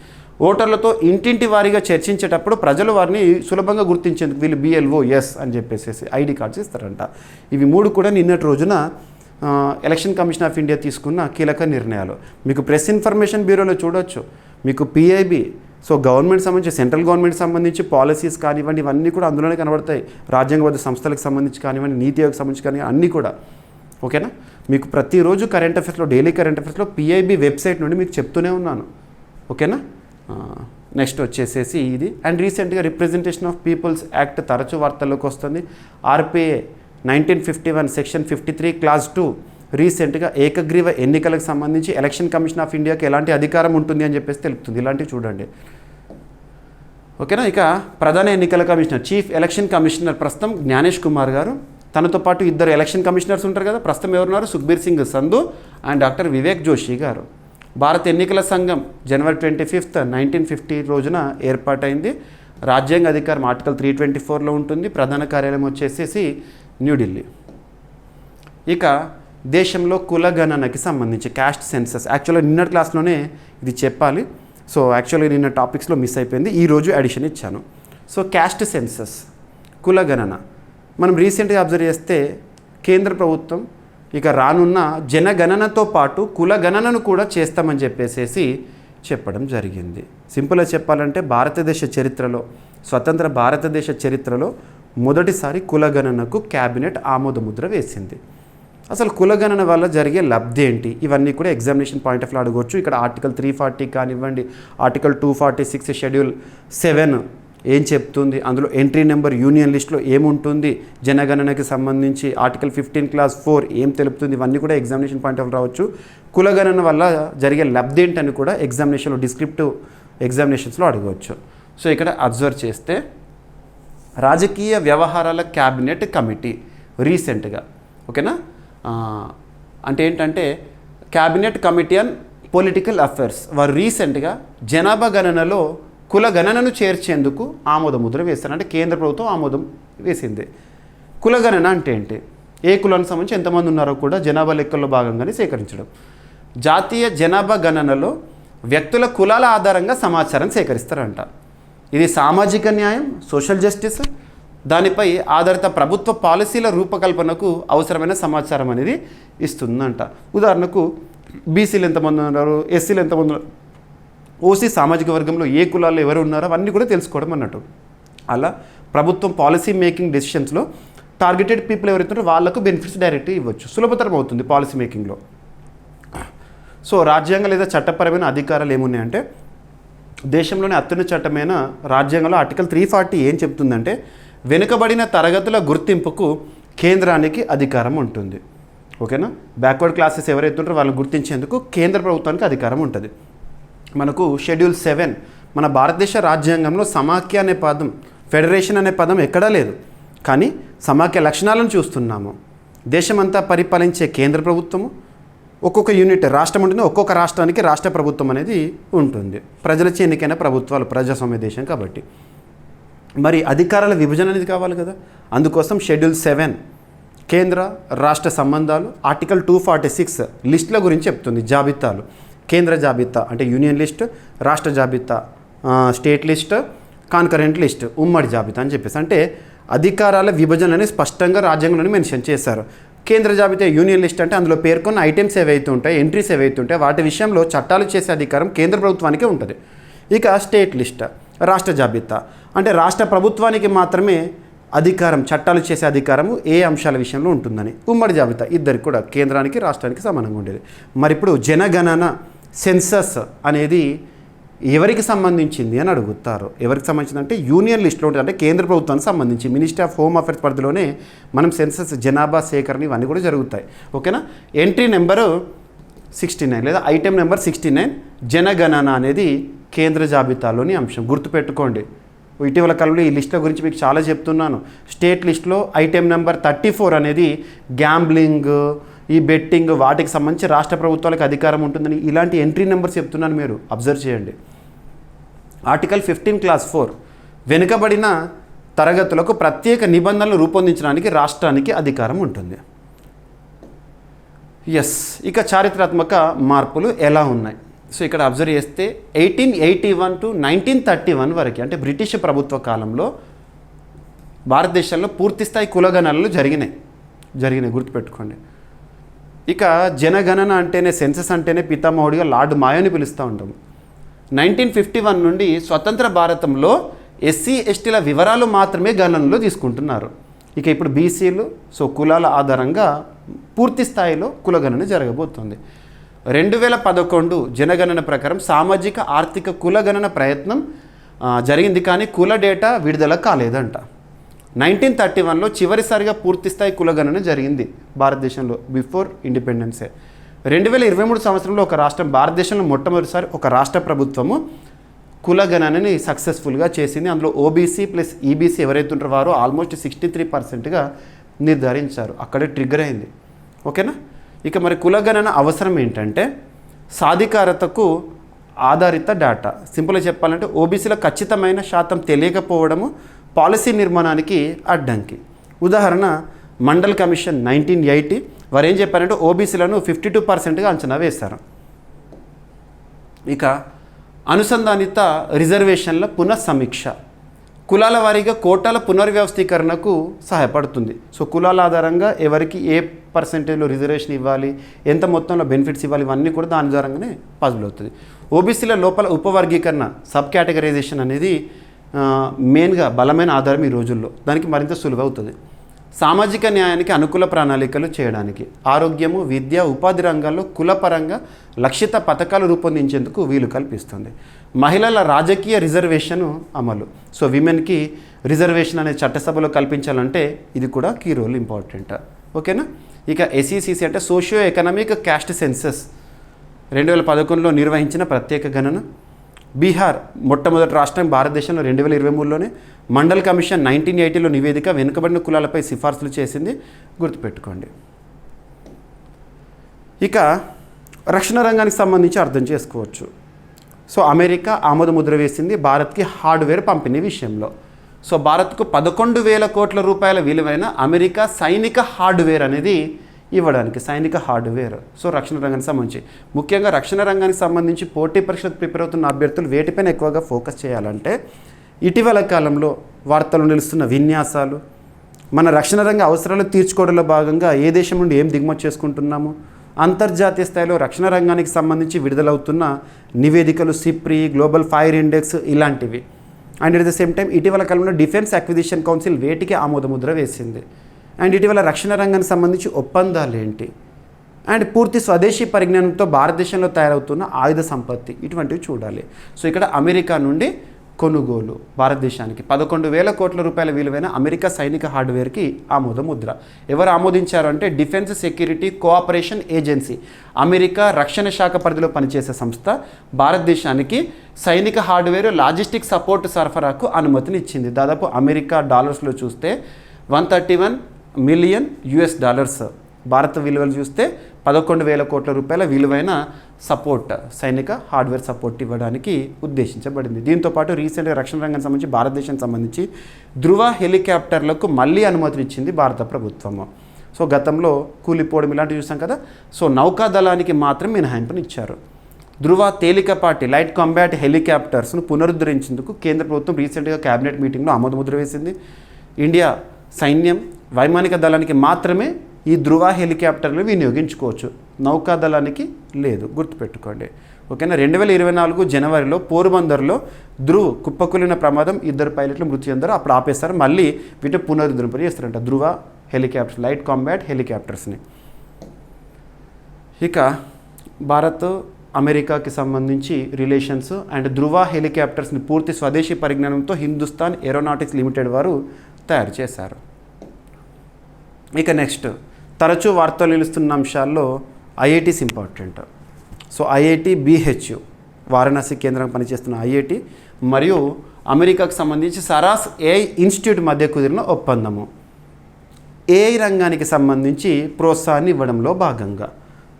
ఓటర్లతో ఇంటింటి వారీగా చర్చించేటప్పుడు ప్రజలు వారిని సులభంగా గుర్తించేందుకు వీళ్ళు బిఎల్ఓ ఎస్ అని చెప్పేసి ఐడి కార్డ్స్ ఇస్తారంట. ఇవి 3 కూడా నిన్నటి రోజున ఎలక్షన్ కమిషన్ ఆఫ్ ఇండియా తీసుకున్న కీలక నిర్ణయాలు. మీకు ప్రెస్ ఇన్ఫర్మేషన్ బ్యూరోలో చూడొచ్చు, మీకు పిఐబి, సో గవర్నమెంట్ సంబంధించి సెంట్రల్ గవర్నమెంట్ సంబంధించి పాలసీస్ కానివ్వండి, ఇవన్నీ కూడా అందులోనే కనబడతాయి. రాజ్యాంగబద్ధ సంస్థలకు సంబంధించి కానివ్వండి, నీతి ఆయోగ్ సంబంధించి కానీ అన్నీ కూడా. ఓకేనా, మీకు ప్రతిరోజు కరెంట్ అఫైర్స్లో, డైలీ కరెంట్ అఫైర్స్లో పిఐబి వెబ్సైట్ నుండి మీకు చెప్తూనే ఉన్నాను. ఓకేనా, నెక్స్ట్ వచ్చేసేసి ఇది. అండ్ రీసెంట్గా రిప్రజెంటేషన్ ఆఫ్ పీపుల్స్ యాక్ట్ తరచూ వార్తల్లోకి వస్తుంది. ఆర్పిఏ 1951 సెక్షన్ 53 క్లాస్ 2 రీసెంట్గా ఏకగ్రీవ ఎన్నికలకు సంబంధించి ఎలక్షన్ కమిషన్ ఆఫ్ ఇండియాకి ఎలాంటి అధికారం ఉంటుంది అని చెప్పేసి తెలుపుతుంది. ఇలాంటివి చూడండి. ఓకేనా, ఇక ప్రధాన ఎన్నికల కమిషనర్, చీఫ్ ఎలక్షన్ కమిషనర్ ప్రస్తుతం జ్ఞానేష్ కుమార్ గారు, తనతో పాటు 2 ఎలక్షన్ కమిషనర్స్ ఉంటారు కదా, ప్రస్తుతం ఎవరున్నారు, సుఖ్బీర్ సింగ్ సంధు అండ్ డాక్టర్ వివేక్ జోషి గారు. భారత ఎన్నికల సంఘం జనవరి 25, 1950 రోజున ఏర్పాటైంది. రాజ్యాంగ అధికారం ఆర్టికల్ 324లో ఉంటుంది. ప్రధాన కార్యాలయం వచ్చేసేసి న్యూఢిల్లీ. ఇక దేశంలో కులగణనకి సంబంధించి క్యాస్ట్ సెన్సస్, యాక్చువల్గా నిన్నటి క్లాస్లోనే ఇది చెప్పాలి, సో యాక్చువల్గా నిన్న టాపిక్స్లో మిస్ అయిపోయింది, ఈరోజు అడిషన్ ఇచ్చాను. సో క్యాస్ట్ సెన్సస్, కులగణన మనం రీసెంట్గా అబ్జర్వ్ చేస్తే కేంద్ర ప్రభుత్వం ఇక రానున్న జనగణనతో పాటు కులగణనను కూడా చేస్తామని చెప్పేసి చెప్పడం జరిగింది. సింపుల్గా చెప్పాలంటే భారతదేశ చరిత్రలో, స్వతంత్ర భారతదేశ చరిత్రలో మొదటిసారి కులగణనకు క్యాబినెట్ ఆమోదముద్ర వేసింది. అసలు కులగణన వల్ల జరిగే లబ్ధి ఏంటి, ఇవన్నీ కూడా ఎగ్జామినేషన్ పాయింట్ ఆఫ్ వ్యూ అడగవచ్చు. ఇక్కడ ఆర్టికల్ 340 కానివ్వండి, ఆర్టికల్ 246 షెడ్యూల్ 7 ఏం చెప్తుంది, అందులో ఎంట్రీ నెంబర్ యూనియన్ లిస్ట్లో ఏముంటుంది, జనగణనకి సంబంధించి ఆర్టికల్ 15 క్లాస్ 4 ఏం తెలుపుతుంది, ఇవన్నీ కూడా ఎగ్జామినేషన్ పాయింట్ ఆఫ్ వ్యూ రావచ్చు. కులగణన వల్ల జరిగే లబ్ధి ఏంటని కూడా ఎగ్జామినేషన్లో, డిస్క్రిప్టివ్ ఎగ్జామినేషన్స్లో అడగవచ్చు. సో ఇక్కడ అబ్జర్వ్ చేస్తే రాజకీయ వ్యవహారాల క్యాబినెట్ కమిటీ రీసెంట్గా, ఓకేనా, అంటే ఏంటంటే cabinet committee on political affairs వారు రీసెంట్గా జనాభా గణనలో కుల గణనను చేర్చేందుకు ఆమోదముద్ర వేస్తారు. అంటే కేంద్ర ప్రభుత్వం ఆమోదం వేసింది. కులగణన అంటే ఏంటి, ఏ కులానికి సంబంధించి ఎంతమంది ఉన్నారో కూడా జనాభా లెక్కల్లో భాగంగానే సేకరించడం. జాతీయ జనాభా గణనలో వ్యక్తుల కులాల ఆధారంగా సమాచారం సేకరిస్తారంట. ఇది సామాజిక న్యాయం, సోషల్ జస్టిస్, దానిపై ఆధారిత ప్రభుత్వ పాలసీల రూపకల్పనకు అవసరమైన సమాచారం అనేది ఇస్తుందంట. ఉదాహరణకు బీసీలు ఎంతమంది ఉన్నారు, ఎస్సీలు ఎంతమంది ఉన్నారు, ఓసీ సామాజిక వర్గంలో ఏ కులాల్లో ఎవరు ఉన్నారో అవన్నీ కూడా తెలుసుకోవడం అన్నట్టు. అలా ప్రభుత్వం పాలసీ మేకింగ్ డెసిషన్స్లో టార్గెటెడ్ పీపుల్ ఎవరైతే వాళ్ళకు బెనిఫిట్స్ డైరెక్ట్గా ఇవ్వచ్చు, సులభతరం అవుతుంది పాలసీ మేకింగ్లో. సో రాజ్యాంగ లేదా చట్టపరమైన అధికారాలు ఏమున్నాయంటే, దేశంలోని అత్యున్నత చట్టమైన రాజ్యాంగంలో ఆర్టికల్ 340 ఏం చెప్తుందంటే, వెనుకబడిన తరగతుల గుర్తింపుకు కేంద్రానికి అధికారం ఉంటుంది. ఓకేనా, బ్యాక్వర్డ్ క్లాసెస్ ఎవరైతే ఉంటారో వాళ్ళని గుర్తించేందుకు కేంద్ర ప్రభుత్వానికి అధికారం ఉంటుంది. మనకు షెడ్యూల్ 7 మన భారతదేశ రాజ్యాంగంలో సమాఖ్య అనే పదం, ఫెడరేషన్ అనే పదం ఎక్కడా లేదు, కానీ సమాఖ్య లక్షణాలను చూస్తున్నాము. దేశమంతా పరిపాలించే కేంద్ర ప్రభుత్వము, ఒక్కొక్క యూనిట్ రాష్ట్రం ఉంటుంది, ఒక్కొక్క రాష్ట్రానికి రాష్ట్ర ప్రభుత్వం అనేది ఉంటుంది. ప్రజలచే ఎన్నికైన ప్రభుత్వాలు, ప్రజాస్వామ్య దేశం కాబట్టి మరి అధికారాల విభజన అనేది కావాలి కదా. అందుకోసం షెడ్యూల్ 7 కేంద్ర రాష్ట్ర సంబంధాలు, ఆర్టికల్ 246 లిస్టుల గురించి చెప్తుంది. జాబితాలు, కేంద్ర జాబితా అంటే యూనియన్ లిస్ట్, రాష్ట్ర జాబితా స్టేట్ లిస్ట్, కాన్కరెంట్ లిస్ట్ ఉమ్మడి జాబితా అని చెప్పేసి, అంటే అధికారాల విభజనని స్పష్టంగా రాజ్యాంగంలోనే మెన్షన్ చేశారు. కేంద్ర జాబితా యూనియన్ లిస్ట్ అంటే అందులో పేర్కొన్న ఐటమ్స్ ఏవైతే ఉంటాయి, ఎంట్రీస్ ఏవైతే ఉంటాయి, వాటి విషయంలో చట్టాలు చేసే అధికారం కేంద్ర ప్రభుత్వానికే ఉంటుంది. ఇక స్టేట్ లిస్ట్ రాష్ట్ర జాబితా అంటే రాష్ట్ర ప్రభుత్వానికి మాత్రమే అధికారం, చట్టాలు చేసే అధికారము ఏ అంశాల విషయంలో ఉంటుందని. ఉమ్మడి జాబితా ఇద్దరికి కూడా, కేంద్రానికి రాష్ట్రానికి సమానంగా ఉండేది. మరి ఇప్పుడు జనగణన సెన్సస్ అనేది ఎవరికి సంబంధించింది అని అడుగుతారు. ఎవరికి సంబంధించింది అంటే యూనియన్ లిస్ట్లో ఉంటుంది, అంటే కేంద్ర ప్రభుత్వానికి సంబంధించి మినిస్ట్రీ ఆఫ్ హోమ్ అఫైర్స్ పరిధిలోనే మనం సెన్సస్, జనాభా సేకరణ ఇవన్నీ కూడా జరుగుతాయి. ఓకేనా, ఎంట్రీ నెంబరు 69 లేదా ఐటెం నెంబర్ 69 జనగణన అనేది కేంద్ర జాబితాలోని అంశం. గుర్తుపెట్టుకోండి, ఇటీవల కాలంలో ఈ లిస్టుల గురించి మీకు చాలా చెప్తున్నాను. స్టేట్ లిస్ట్లో ఐటెం నెంబర్ 34 అనేది గ్యాంబ్లింగ్, ఈ బెట్టింగ్, వాటికి సంబంధించి రాష్ట్ర ప్రభుత్వాలకు అధికారం ఉంటుందని ఇలాంటి ఎంట్రీ నెంబర్స్ చెప్తున్నాను, మీరు అబ్జర్వ్ చేయండి. ఆర్టికల్ 15 క్లాస్ 4 వెనుకబడిన తరగతులకు ప్రత్యేక నిబంధనలు రూపొందించడానికి రాష్ట్రానికి అధికారం ఉంటుంది. ఎస్, ఇక చారిత్రాత్మక మార్పులు ఎలా ఉన్నాయి? సో ఇక్కడ అబ్జర్వ్ చేస్తే 1881 to 1931 వరకు, అంటే బ్రిటిష్ ప్రభుత్వ కాలంలో భారతదేశంలో పూర్తిస్థాయి కులగణనలు జరిగినాయి గుర్తుపెట్టుకోండి. ఇక జనగణన అంటేనే, సెన్సస్ అంటేనే పితామహుడిగా లార్డ్ మాయోని పిలుస్తూ ఉంటాము. 1951 నుండి స్వతంత్ర భారతంలో ఎస్సీ ఎస్టీల వివరాలు మాత్రమే గణనలో తీసుకుంటున్నారు. ఇక ఇప్పుడు బీసీలు, సో కులాల ఆధారంగా పూర్తి స్థాయిలో కులగణన జరగబోతుంది. 2011 జనగణన ప్రకారం సామాజిక ఆర్థిక కులగణన ప్రయత్నం జరిగింది, కానీ కుల డేటా విడుదల కాలేదంట. 1931లో చివరిసారిగా పూర్తిస్థాయి కులగణన జరిగింది భారతదేశంలో, బిఫోర్ ఇండిపెండెన్సే. 2023 సంవత్సరంలో ఒక రాష్ట్రం, భారతదేశంలో మొట్టమొదటిసారి ఒక రాష్ట్ర ప్రభుత్వము కులగణనని సక్సెస్ఫుల్గా చేసింది. అందులో ఓబీసీ ప్లస్ ఈబీసీ ఎవరైతే ఉంటారో వారు ఆల్మోస్ట్ 63%గా నిర్ధారించారు. అక్కడే ట్రిగ్గర్ అయింది. ఓకేనా? ఇక మరి కులగణన అవసరం ఏంటంటే సాధికారతకు ఆధారిత డేటా. సింపుల్గా చెప్పాలంటే ఓబీసీల ఖచ్చితమైన శాతం తెలియకపోవడము పాలసీ నిర్మాణానికి అడ్డంకి. ఉదాహరణ మండల్ కమిషన్ 1980 వారు ఏం చెప్పారంటే ఓబీసీలను 52%గా అంచనా వేశారు. ఇక అనుసంధానిత రిజర్వేషన్ల పునఃసమీక్ష కులాల వారీగా కోటాల పునర్వ్యవస్థీకరణకు సహాయపడుతుంది. సో కులాల ఆధారంగా ఎవరికి ఏ పర్సెంటేజ్లో రిజర్వేషన్ ఇవ్వాలి, ఎంత మొత్తంలో బెనిఫిట్స్ ఇవ్వాలి, ఇవన్నీ కూడా దాని ద్వారానే పాసిబుల్ అవుతుంది. ఓబీసీల లోపల ఉపవర్గీకరణ, సబ్ కేటగరైజేషన్ అనేది మెయిన్గా బలమైన ఆధారం ఈ రోజుల్లో. దానికి మరింత సులువు అవుతుంది. సామాజిక న్యాయానికి అనుకూల ప్రణాళికలు చేయడానికి, ఆరోగ్యము, విద్య, ఉపాధి రంగాల్లో కులపరంగా లక్షిత పథకాలు రూపొందించేందుకు వీలు కల్పిస్తుంది. మహిళల రాజకీయ రిజర్వేషన్ అమలు. సో విమెన్కి రిజర్వేషన్ అనే చట్టసభలో కల్పించాలంటే ఇది కూడా కీ రోల్ ఇంపార్టెంట్. ఓకేనా? ఇక ఎస్ఈసిసి అంటే సోషియో ఎకనామిక్ క్యాస్ట్ సెన్సస్ 2011లో నిర్వహించిన ప్రత్యేక గణన. బీహార్ మొట్టమొదటి రాష్ట్రం భారతదేశంలో 2023లోనే. మండల్ కమిషన్ 1980లో నివేదిక వెనుకబడిన కులాలపై సిఫార్సులు చేసింది, గుర్తుపెట్టుకోండి. ఇక రక్షణ రంగానికి సంబంధించి అర్థం చేసుకోవచ్చు. సో అమెరికా ఆమోద ముద్ర వేసింది భారత్కి హార్డ్వేర్ పంపిణీ విషయంలో. సో భారత్కు 11,000 కోట్ల రూపాయల విలువైన అమెరికా సైనిక హార్డ్వేర్ అనేది ఇవ్వడానికి, సైనిక హార్డ్వేర్. సో రక్షణ రంగానికి సంబంధించి, ముఖ్యంగా రక్షణ రంగానికి సంబంధించి పోటీ పరీక్షలకు ప్రిపేర్ అవుతున్న అభ్యర్థులు వేటిపైన ఎక్కువగా ఫోకస్ చేయాలంటే ఇటీవల కాలంలో వార్తలు నిలుస్తున్న విన్యాసాలు, మన రక్షణ రంగ అవసరాలు తీర్చుకోవడంలో భాగంగా ఏ దేశం నుండి ఏం దిగుమతి చేసుకుంటున్నాము, అంతర్జాతీయ స్థాయిలో రక్షణ రంగానికి సంబంధించి విడుదలవుతున్న నివేదికలు, సిప్రి, గ్లోబల్ ఫైర్ ఇండెక్స్ ఇలాంటివి. And at the same time ఇటీవల కాలంలో డిఫెన్స్ అక్విజిషన్ కౌన్సిల్ వేటికి ఆమోదముద్ర వేసింది. అండ్ ఇటీవల రక్షణ రంగానికి సంబంధించి ఒప్పందాలు ఏంటి, అండ్ పూర్తి స్వదేశీ పరిజ్ఞానంతో భారతదేశంలో తయారవుతున్న ఆయుధ సంపత్తి, ఇటువంటివి చూడాలి. సో ఇక్కడ అమెరికా నుండి కొనుగోలు భారతదేశానికి 11,000 కోట్ల రూపాయల విలువైన అమెరికా సైనిక హార్డ్వేర్కి ఆమోద ముద్ర. ఎవరు ఆమోదించారు అంటే defence security cooperation agency, America రక్షణ శాఖ పరిధిలో పనిచేసే సంస్థ భారతదేశానికి సైనిక హార్డ్వేర్, లాజిస్టిక్ సపోర్ట్ సరఫరాకు అనుమతిని ఇచ్చింది. దాదాపు అమెరికా డాలర్స్లో చూస్తే $131 మిలియన్, భారత విలువలు చూస్తే 11,000 కోట్ల రూపాయల విలువైన సపోర్ట్, సైనిక హార్డ్వేర్ సపోర్ట్ ఇవ్వడానికి ఉద్దేశించబడింది. దీంతోపాటు రీసెంట్గా రక్షణ రంగానికి సంబంధించి భారతదేశానికి సంబంధించి ధృవ హెలికాప్టర్లకు మళ్ళీ అనుమతిని ఇచ్చింది భారత ప్రభుత్వము. సో గతంలో కూలిపోవడం ఇలాంటివి చూసాం కదా. సో నౌకాదళానికి మాత్రం మినహాయింపుని ఇచ్చారు. ధృవ తేలికపాటి లైట్ కాంబాట్ హెలికాప్టర్స్ను పునరుద్ధరించేందుకు కేంద్ర ప్రభుత్వం రీసెంట్గా కేబినెట్ మీటింగ్లో ఆమోదముద్ర వేసింది. ఇండియా సైన్యం, వైమానిక దళానికి మాత్రమే ఈ ధృవ హెలికాప్టర్లు వినియోగించుకోవచ్చు, నౌకాదళానికి లేదు, గుర్తుపెట్టుకోండి. ఓకేనా? 2024 జనవరిలో పోర్బందర్లో ధృవ్ కుప్పకూలిన ప్రమాదం, 2 పైలట్లు మృతి చెందారు. అప్పుడు ఆపేస్తారు, మళ్ళీ వీటిని పునరుద్ధరింప చేస్తారంట ధృవ హెలికాప్టర్స్, లైట్ కాంబాట్ హెలికాప్టర్స్ని. ఇక భారత్ అమెరికాకి సంబంధించి రిలేషన్స్ అండ్ ధృవ హెలికాప్టర్స్ని పూర్తి స్వదేశీ పరిజ్ఞానంతో హిందుస్థాన్ ఏరోనాటిక్స్ లిమిటెడ్ వారు తయారు చేశారు. ఇక నెక్స్ట్ తరచూ వార్తలు నిలుస్తున్న అంశాల్లో IITs important. So IIT BHU Varanasi కేంద్రంగా పనిచేస్తున్న ఐఐటి మరియు అమెరికాకు సంబంధించి సరాస్ ఏఐ ఇన్స్టిట్యూట్ మధ్య కుదిరిన ఒప్పందము ఏఐ రంగానికి సంబంధించి ప్రోత్సాహాన్ని ఇవ్వడంలో భాగంగా.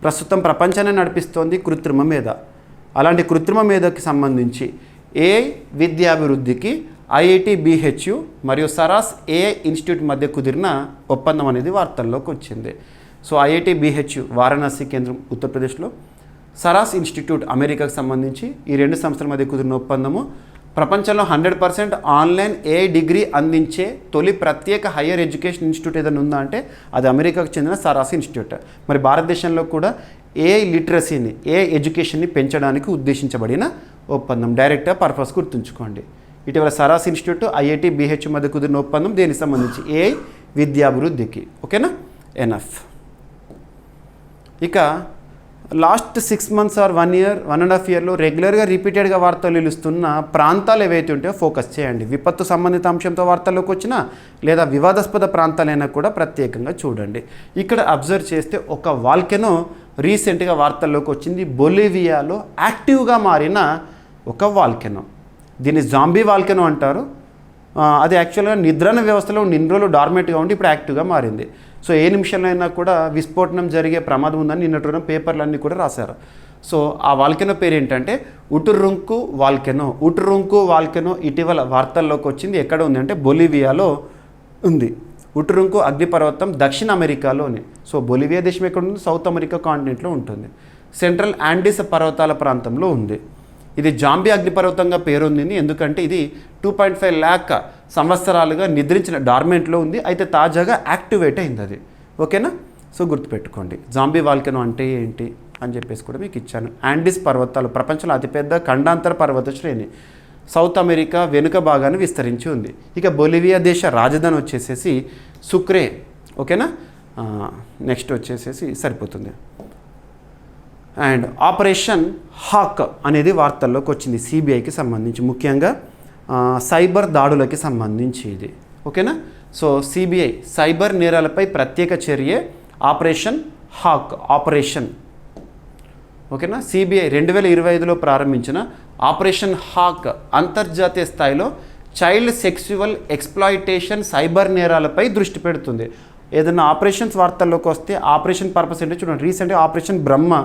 ప్రస్తుతం ప్రపంచాన్ని నడిపిస్తోంది కృత్రిమ మేధ. అలాంటి కృత్రిమ మేధకి సంబంధించి ఏఐ విద్యాభివృద్ధికి ఐఐటి బిహెచ్యు మరియు సరాస్ ఏఐ ఇన్స్టిట్యూట్ మధ్య కుదిరిన ఒప్పందం అనేది వార్తల్లోకి వచ్చింది. సో ఐఐటి బిహెచ్యు వారణాసి కేంద్రం ఉత్తరప్రదేశ్లో, సరాస్ ఇన్స్టిట్యూట్ అమెరికాకు సంబంధించి ఈ రెండు సంస్థల మధ్య కుదిరిన ఒప్పందము ప్రపంచంలో 100% ఆన్లైన్ ఏఐ డిగ్రీ అందించే తొలి ప్రత్యేక హయ్యర్ ఎడ్యుకేషన్ ఇన్స్టిట్యూట్ ఏదైనా ఉందా అంటే అది అమెరికాకు చెందిన సరాస్ ఇన్స్టిట్యూట్. మరి భారతదేశంలో కూడా ఏఐ లిటరసీని, ఏఐ ఎడ్యుకేషన్ని పెంచడానికి ఉద్దేశించబడిన ఒప్పందం. డైరెక్ట్గా పర్పస్ గుర్తుంచుకోండి. ఇటీవల సరాస్ ఇన్స్టిట్యూట్ ఐఐటి బిహెచ్ మధ్య కుదిరిన ఒప్పందం దేనికి సంబంధించి? ఏఐ విద్యాభివృద్ధికి. ఓకేనా? ఎనఫ్. ఇక లాస్ట్ 6 months ఆర్ 1 year, 1.5 yearలో రెగ్యులర్గా రిపీటెడ్గా వార్తలు నిలుస్తున్న ప్రాంతాలు ఏవైతే ఉంటాయో ఫోకస్ చేయండి. విపత్తు సంబంధిత అంశంతో వార్తల్లోకి వచ్చినా లేదా వివాదాస్పద ప్రాంతాలైనా కూడా ప్రత్యేకంగా చూడండి. ఇక్కడ అబ్జర్వ్ చేస్తే ఒక వాల్కెనో రీసెంట్గా వార్తల్లోకి వచ్చింది. బొలివియాలో యాక్టివ్గా మారిన ఒక వాల్కెనో. దీన్ని జాంబీ వాల్కెనో అంటారు. అది యాక్చువల్గా నిద్రణ వ్యవస్థలో ఇన్ని రోజులు డార్మేట్గా ఉండి ఇప్పుడు యాక్టివ్గా మారింది. సో ఏ నిమిషంలో అయినా కూడా విస్ఫోటనం జరిగే ప్రమాదం ఉందని నిన్నటి పేపర్లన్నీ కూడా రాశారు. సో ఆ వాల్కెనో పేరు ఏంటంటే ఉటురుంకు వాల్కెనో. ఉటురుంకు వాల్కెనో ఇటీవల వార్తల్లోకి వచ్చింది. ఎక్కడ ఉంది అంటే బొలివియాలో ఉంది. ఉటురుంకు అగ్నిపర్వతం దక్షిణ అమెరికాలోని. సో బొలివియా దేశం ఎక్కడ ఉంది? సౌత్ అమెరికా కాంటినెంట్లో ఉంటుంది. సెంట్రల్ ఆండీస్ పర్వతాల ప్రాంతంలో ఉంది. ఇది జాంబీ అగ్నిపర్వతంగా పేరొందింది ఎందుకంటే ఇది 2.5 lakh సంవత్సరాలుగా నిద్రించిన డార్మెంట్లో ఉంది. అయితే తాజాగా యాక్టివేట్ అయింది అది. ఓకేనా? సో గుర్తుపెట్టుకోండి జాంబీ వాల్కెనో అంటే ఏంటి అని చెప్పేసి కూడా మీకు ఇచ్చాను. ఆండీస్ పర్వతాలు ప్రపంచంలో అతిపెద్ద ఖండాంతర పర్వత శ్రేణి. సౌత్ అమెరికా వెనుక భాగాన్ని విస్తరించి ఉంది. ఇక బొలివియా దేశ రాజధాని వచ్చేసేసి సుక్రే. ఓకేనా? నెక్స్ట్ వచ్చేసేసి సరిపోతుంది. అండ్ ఆపరేషన్ హాక్ అనేది వార్తల్లోకి వచ్చింది. సిబిఐకి సంబంధించి ముఖ్యంగా సైబర్ దాడులకి సంబంధించి ఇది. ఓకేనా? సో సిబిఐ సైబర్ నేరాలపై ప్రత్యేక చర్య ఆపరేషన్ హాక్ ఆపరేషన్. ఓకేనా? సిబిఐ 2025లో ప్రారంభించిన ఆపరేషన్ హాక్ అంతర్జాతీయ స్థాయిలో చైల్డ్ సెక్సువల్ ఎక్స్ప్లాయిటేషన్ సైబర్ నేరాలపై దృష్టి పెడుతుంది. ఏదైనా ఆపరేషన్స్ వార్తల్లోకి వస్తే ఆపరేషన్ పర్పస్ ఏంటో చూడండి. రీసెంట్గా ఆపరేషన్ బ్రహ్మ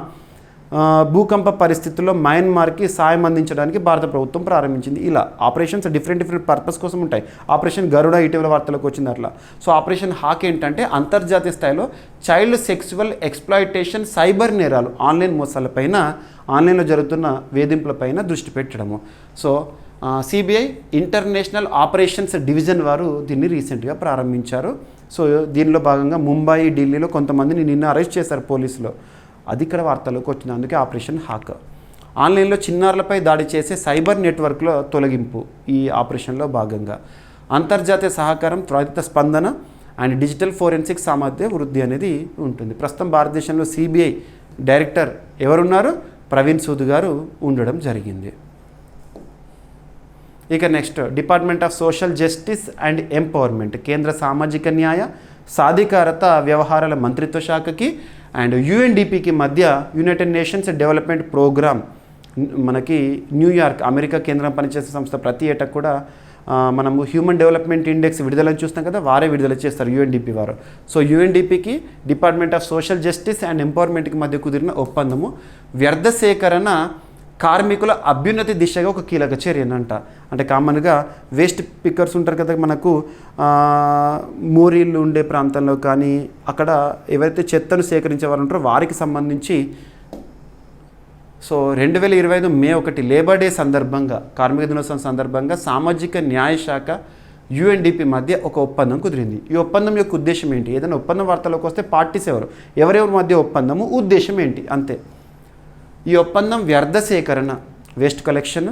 భూకంప పరిస్థితుల్లో మయన్మార్కి సాయం అందించడానికి భారత ప్రభుత్వం ప్రారంభించింది. ఇలా ఆపరేషన్స్ డిఫరెంట్ పర్పస్ కోసం ఉంటాయి. ఆపరేషన్ గరుడ ఇటీవల వార్తలకు వచ్చింది అట్లా. సో ఆపరేషన్ హాక్ ఏంటంటే అంతర్జాతీయ స్థాయిలో చైల్డ్ సెక్సువల్ ఎక్స్ప్లాయిటేషన్ సైబర్ నేరాలు, ఆన్లైన్ మోసాలపైన, ఆన్లైన్లో జరుగుతున్న వేధింపులపైన దృష్టి పెట్టడము. So CBI international operations division వారు దీన్ని రీసెంట్గా ప్రారంభించారు. సో దీనిలో భాగంగా ముంబై, ఢిల్లీలో కొంతమందిని నిన్న అరెస్ట్ చేశారు పోలీసులు. అది ఇక్కడ వార్తల్లోకి వచ్చింది. అందుకే ఆపరేషన్ హాక్. ఆన్లైన్లో చిన్నారులపై దాడి చేసే సైబర్ నెట్వర్క్లో తొలగింపు ఈ ఆపరేషన్లో భాగంగా. అంతర్జాతీయ సహకారం, త్వరిత స్పందన అండ్ డిజిటల్ ఫోరెన్సిక్ సామర్థ్య వృద్ధి అనేది ఉంటుంది. ప్రస్తుతం భారతదేశంలో సిబిఐ డైరెక్టర్ ఎవరున్నారు? ప్రవీణ్ సూద్ గారు ఉండడం జరిగింది. ఇక next department of social justice and empowerment, కేంద్ర సామాజిక న్యాయ సాధికారత వ్యవహారాల మంత్రిత్వ శాఖకి అండ్ యుఎన్డిపికి మధ్య యునైటెడ్ నేషన్స్ డెవలప్మెంట్ ప్రోగ్రామ్ మనకి న్యూయార్క్ అమెరికా కేంద్రం పనిచేసే సంస్థ ప్రతి ఏటా కూడా మనము హ్యూమన్ డెవలప్మెంట్ ఇండెక్స్ విడుదలని చూస్తాం కదా, వారే విడుదల చేస్తారు యుఎన్డిపి వారు. సో యుఎన్డిపికి department of social justice and ఎంపవర్మెంట్కి మధ్య కుదిరిన ఒప్పందము వ్యర్థ సేకరణ కార్మికుల అభ్యున్నతి దిశగా ఒక కీలక చర్యనంట. అంటే కామన్గా వేస్ట్ పిక్కర్స్ ఉంటారు కదా మనకు మోరీలు ఉండే ప్రాంతంలో కానీ అక్కడ ఎవరైతే చెత్తను సేకరించే వారు ఉంటారో వారికి సంబంధించి సో 2025 May 1 లేబర్ డే సందర్భంగా, కార్మిక దినోత్సవం సందర్భంగా సామాజిక న్యాయ శాఖ యుఎన్డిపి మధ్య ఒక ఒప్పందం కుదిరింది. ఈ ఒప్పందం యొక్క ఉద్దేశం ఏంటి? ఏదైనా ఒప్పందం వార్తలోకి వస్తే పార్టీస్ ఎవరెవరి మధ్య ఒప్పందము, ఉద్దేశం ఏంటి అంతే. ఈ ఒప్పందం వ్యర్థ సేకరణ, వేస్ట్ కలెక్షన్,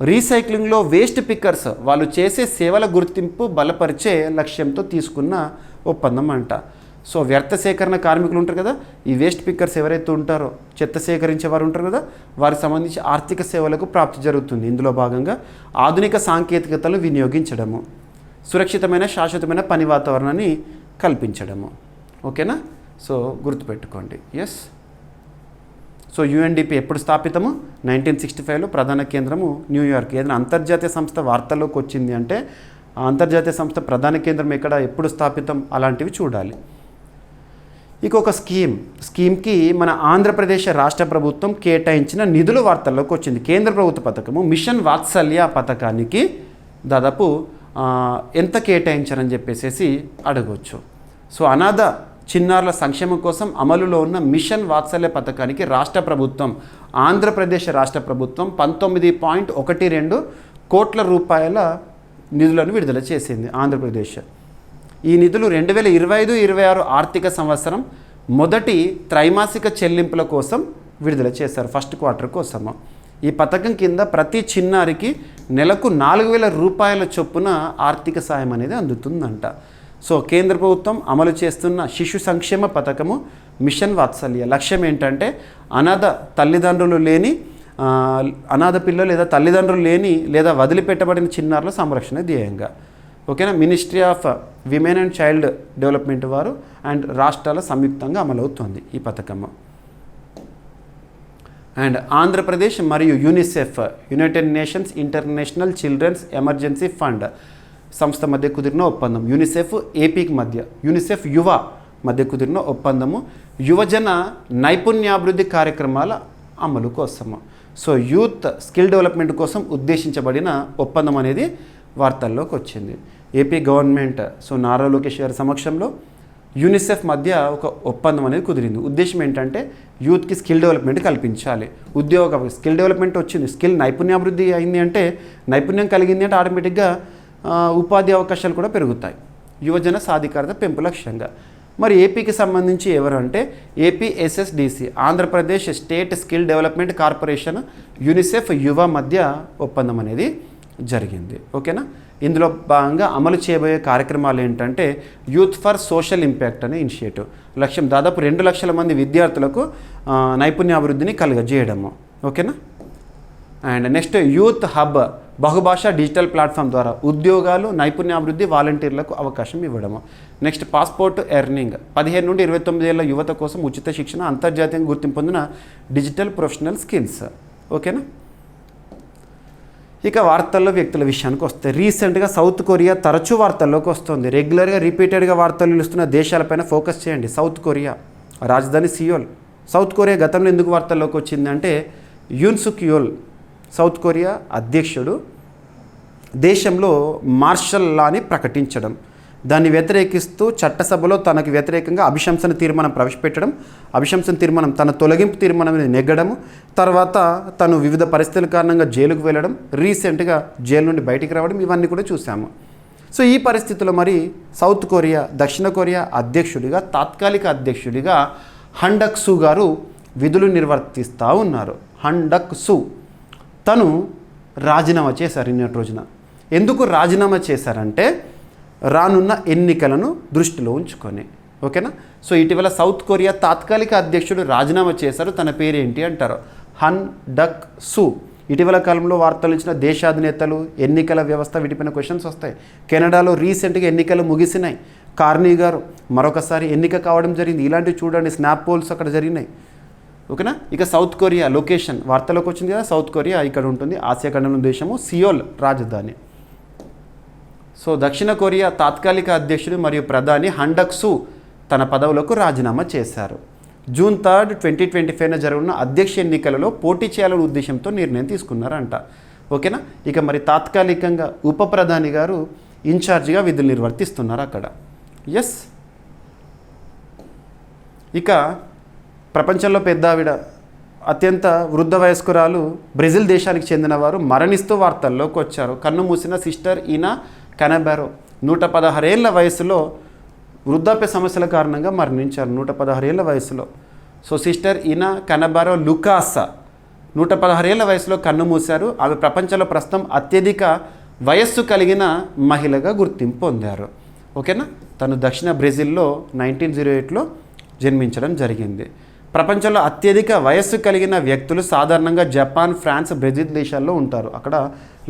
రీసైక్లింగ్లో వేస్ట్ పిక్కర్స్ వాళ్ళు చేసే సేవల గుర్తింపు బలపరిచే లక్ష్యంతో తీసుకున్న ఒప్పందం అంట. సో వ్యర్థ సేకరణ కార్మికులు ఉంటారు కదా, ఈ వేస్ట్ పిక్కర్స్ ఎవరైతే ఉంటారో, చెత్త సేకరించే వారు ఉంటారు కదా, వారికి సంబంధించి ఆర్థిక సేవలకు ప్రాప్తి జరుగుతుంది. ఇందులో భాగంగా ఆధునిక సాంకేతికతలు వినియోగించడము, సురక్షితమైన శాశ్వతమైన పని వాతావరణాన్ని కల్పించడము. ఓకేనా? సో గుర్తుపెట్టుకోండి. ఎస్. సో యుఎన్డిపి ఎప్పుడు స్థాపితము? 1965లో, ప్రధాన కేంద్రము న్యూయార్క్. ఏదైనా అంతర్జాతీయ సంస్థ వార్తల్లోకి వచ్చింది అంటే ఆ అంతర్జాతీయ సంస్థ ప్రధాన కేంద్రం ఎక్కడ, ఎప్పుడు స్థాపితం, అలాంటివి చూడాలి. ఇక ఒక స్కీమ్కి మన ఆంధ్రప్రదేశ్ రాష్ట్ర ప్రభుత్వం కేటాయించిన నిధుల వార్తల్లోకి వచ్చింది. కేంద్ర ప్రభుత్వ పథకము మిషన్ వాత్సల్య పథకానికి దాదాపు ఎంత కేటాయించారని చెప్పేసి అడగవచ్చు. సో అనాథ చిన్నారుల సంక్షేమం కోసం అమలులో ఉన్న మిషన్ వాత్సల్య పథకానికి రాష్ట్ర ప్రభుత్వం, ఆంధ్రప్రదేశ్ రాష్ట్ర ప్రభుత్వం 19.12 కోట్ల రూపాయల నిధులను విడుదల చేసింది ఆంధ్రప్రదేశ్. ఈ నిధులు 2025-26 ఆర్థిక సంవత్సరం మొదటి త్రైమాసిక చెల్లింపుల కోసం విడుదల చేశారు, ఫస్ట్ క్వార్టర్ కోసము. ఈ పథకం కింద ప్రతి చిన్నారికి నెలకు 4,000 రూపాయల చొప్పున ఆర్థిక సాయం అనేది అందుతుందంట. సో కేంద్ర ప్రభుత్వం అమలు చేస్తున్న శిశు సంక్షేమ పథకము మిషన్ వాత్సల్య లక్ష్యం ఏంటంటే అనాథ తల్లిదండ్రులు లేని అనాథ పిల్లలు లేదా తల్లిదండ్రులు లేని లేదా వదిలిపెట్టబడిన చిన్నారుల సంరక్షణ ధ్యేయంగా. ఓకేనా. Ministry of women and child development వారు అండ్ రాష్ట్రాల సంయుక్తంగా అమలవుతోంది ఈ పథకము. అండ్ ఆంధ్రప్రదేశ్ మరియు UNICEF, United nations international children's emergency fund సంస్థ మధ్య కుదిరిన ఒప్పందం, యూనిసెఫ్ ఏపీకి మధ్య, యూనిసెఫ్ యువ మధ్య కుదిరిన ఒప్పందము యువజన నైపుణ్యాభివృద్ధి కార్యక్రమాల అమలు కోసము. సో యూత్ స్కిల్ డెవలప్మెంట్ కోసం ఉద్దేశించబడిన ఒప్పందం అనేది వార్తల్లోకి వచ్చింది. AP government so Nara Lokesh గారి సమక్షంలో యూనిసెఫ్ మధ్య ఒక ఒప్పందం అనేది కుదిరింది. ఉద్దేశం ఏంటంటే యూత్కి స్కిల్ డెవలప్మెంట్ కల్పించాలి. స్కిల్ డెవలప్మెంట్ వచ్చింది, స్కిల్ నైపుణ్యాభివృద్ధి అయింది అంటే, నైపుణ్యం కలిగింది అంటే ఆటోమేటిక్గా ఉపాధి అవకాశాలు కూడా పెరుగుతాయి. యువజన సాధికారత పెంపు లక్ష్యంగా. మరి ఏపీకి సంబంధించి ఎవరు అంటే APSSDC, Andhra Pradesh state skill development corporation, UNICEF యువ మధ్య ఒప్పందం అనేది జరిగింది. ఓకేనా. ఇందులో భాగంగా అమలు చేయబోయే కార్యక్రమాలు ఏంటంటే యూత్ ఫర్ సోషల్ ఇంపాక్ట్ అనే ఇనిషియేటివ్. లక్ష్యం దాదాపు 2 లక్షల మంది విద్యార్థులకు నైపుణ్యాభివృద్ధిని కలుగజేయడము. ఓకేనా. అండ్ నెక్స్ట్ యూత్ హబ్, బహుభాషా డిజిటల్ ప్లాట్ఫామ్ ద్వారా ఉద్యోగాలు, నైపుణ్యాభివృద్ధి, వాలంటీర్లకు అవకాశం ఇవ్వడము. నెక్స్ట్ పాస్పోర్ట్ ఎర్నింగ్, 15 నుండి 29 ఏళ్ల యువత కోసం ఉచిత శిక్షణ, అంతర్జాతీయంగా గుర్తింపు పొందిన డిజిటల్ ప్రొఫెషనల్ స్కిల్స్. ఓకేనా. ఇక వార్తల్లో వ్యక్తుల విషయానికి వస్తే రీసెంట్గా సౌత్ కొరియా తరచూ వార్తల్లోకి వస్తుంది. రెగ్యులర్గా రిపీటెడ్గా వార్తలు నిలుస్తున్న దేశాలపైన ఫోకస్ చేయండి. సౌత్ కొరియా రాజధాని సియోల్. సౌత్ కొరియా గతంలో ఎందుకు వార్తల్లోకి వచ్చిందంటే యూన్ సుక్ యోల్ సౌత్ కొరియా అధ్యక్షుడు దేశంలో మార్షల్ లాని ప్రకటించడం, దాన్ని వ్యతిరేకిస్తూ చట్టసభలో తనకు వ్యతిరేకంగా అభిశంసన తీర్మానం ప్రవేశపెట్టడం, అభిశంసన తీర్మానం తన తొలగింపు తీర్మానం నెగ్గడము, తర్వాత తను వివిధ పరిస్థితుల కారణంగా జైలుకు వెళ్ళడం, రీసెంట్గా జైలు నుండి బయటికి రావడం, ఇవన్నీ కూడా చూసాము. సో ఈ పరిస్థితుల్లో మరి సౌత్ కొరియా దక్షిణ కొరియా అధ్యక్షుడిగా, తాత్కాలిక అధ్యక్షుడిగా హన్ డక్ సూ గారు విధులు నిర్వర్తిస్తూ ఉన్నారు. హన్ డక్ సూ తను రాజీనామా చేశారు నిన్నటి రోజున. ఎందుకు రాజీనామా చేశారంటే రానున్న ఎన్నికలను దృష్టిలో ఉంచుకొని. ఓకేనా. సో ఇటీవల సౌత్ కొరియా తాత్కాలిక అధ్యక్షుడు రాజీనామా చేశారు. తన పేరు ఏంటి అంటారు, హన్ డక్ సూ. ఇటీవల కాలంలో వార్తలు ఇచ్చిన దేశాధినేతలు, ఎన్నికల వ్యవస్థ, వీటిపైన క్వశ్చన్స్ వస్తాయి. కెనడాలో రీసెంట్గా ఎన్నికలు ముగిసినాయి. కార్నీ గారు మరొకసారి ఎన్నిక కావడం జరిగింది. ఇలాంటివి చూడండి, స్నాప్ పోల్స్ అక్కడ జరిగినాయి. ఓకేనా. ఇక సౌత్ కొరియా లొకేషన్ వార్తలోకి వచ్చింది కదా, సౌత్ కొరియా ఇక్కడ ఉంటుంది, ఆసియా ఖండంలో దేశము, సియోల్ రాజధాని. సో దక్షిణ కొరియా తాత్కాలిక అధ్యక్షుడు మరియు ప్రధాని హన్ డక్ సూ తన పదవులకు రాజీనామా చేశారు. జూన్ 3, 2025 జరుగుతున్న అధ్యక్ష ఎన్నికలలో పోటీ చేయాలనే ఉద్దేశంతో నిర్ణయం తీసుకున్నారంట. ఓకేనా. ఇక మరి తాత్కాలికంగా ఉప ప్రధాని గారు ఇన్ఛార్జిగా విధులు నిర్వర్తిస్తున్నారు అక్కడ. ఎస్. ఇక ప్రపంచంలో పెద్ద ఆవిడ, అత్యంత వృద్ధ వయస్కురాలు, బ్రెజిల్ దేశానికి చెందినవారు మరణిస్తూ వార్తల్లోకి వచ్చారు. కన్ను మూసిన సిస్టర్ ఈనా కనబారో 116 ఏళ్ల వయసులో వృద్ధాప్య సమస్యల కారణంగా మరణించారు. 116 ఏళ్ల వయసులో. సో సిస్టర్ ఈనా కనబారో లుకాస్ 116 ఏళ్ల వయసులో కన్ను మూశారు. ఆమె ప్రపంచంలో ప్రస్తుతం అత్యధిక వయస్సు కలిగిన మహిళగా గుర్తింపు పొందారు. ఓకేనా. తను దక్షిణ బ్రెజిల్లో 1908లో జన్మించడం జరిగింది. ప్రపంచంలో అత్యధిక వయస్సు కలిగిన వ్యక్తులు సాధారణంగా జపాన్, ఫ్రాన్స్, బ్రెజిల్ దేశాల్లో ఉంటారు. అక్కడ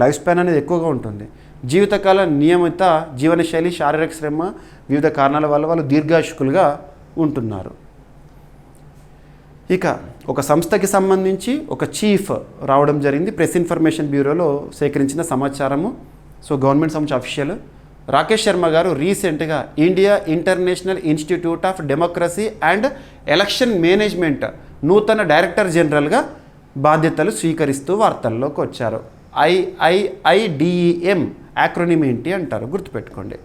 లైఫ్ స్పాన్ అనేది ఎక్కువగా ఉంటుంది. జీవితకాల నియమిత జీవనశైలి, శారీరక శ్రమ, వివిధ కారణాల వల్ల వాళ్ళు దీర్ఘాయుష్కులుగా ఉంటున్నారు. ఇక ఒక సంస్థకి సంబంధించి ఒక చీఫ్ రావడం జరిగింది. ప్రెస్ ఇన్ఫర్మేషన్ బ్యూరోలో సేకరించిన సమాచారము. సో గవర్నమెంట్ సంబంధించి అఫీషియల్ రాకేష్ శర్మ గారు రీసెంట్గా India International Institute of Democracy and election management నూతన డైరెక్టర్ జనరల్గా బాధ్యతలు స్వీకరిస్తూ వార్తల్లోకి వచ్చారు. IIIDEM యాక్రోనిమ్ ఏంటి అంటారు, గుర్తుపెట్టుకోండి.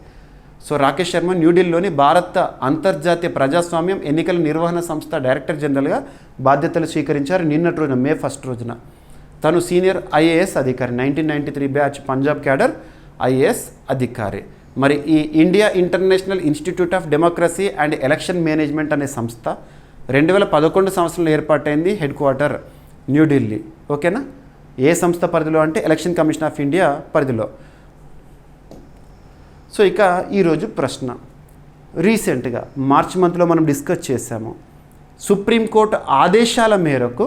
సో రాకేష్ శర్మ న్యూఢిల్లీలోని భారత అంతర్జాతీయ ప్రజాస్వామ్యం ఎన్నికల నిర్వహణ సంస్థ డైరెక్టర్ జనరల్గా బాధ్యతలు స్వీకరించారు నిన్నటి రోజున, మే 1 రోజున. తను సీనియర్ ఐఏఎస్ అధికారి, 1993 బ్యాచ్ పంజాబ్ క్యాడర్ ఐఏఎస్ అధికారి. మరి ఈ India International Institute of Democracy and election management అనే సంస్థ 2011 సంవత్సరంలో ఏర్పాటైంది, హెడ్ క్వార్టర్ న్యూఢిల్లీ. ఓకేనా? ఏ సంస్థ పరిధిలో అంటే ఎలక్షన్ కమిషన్ ఆఫ్ ఇండియా పరిధిలో. సో ఇక ఈరోజు ప్రశ్న, రీసెంట్గా మార్చ్ మంత్లో మనం డిస్కస్ చేశాము. సుప్రీంకోర్టు ఆదేశాల మేరకు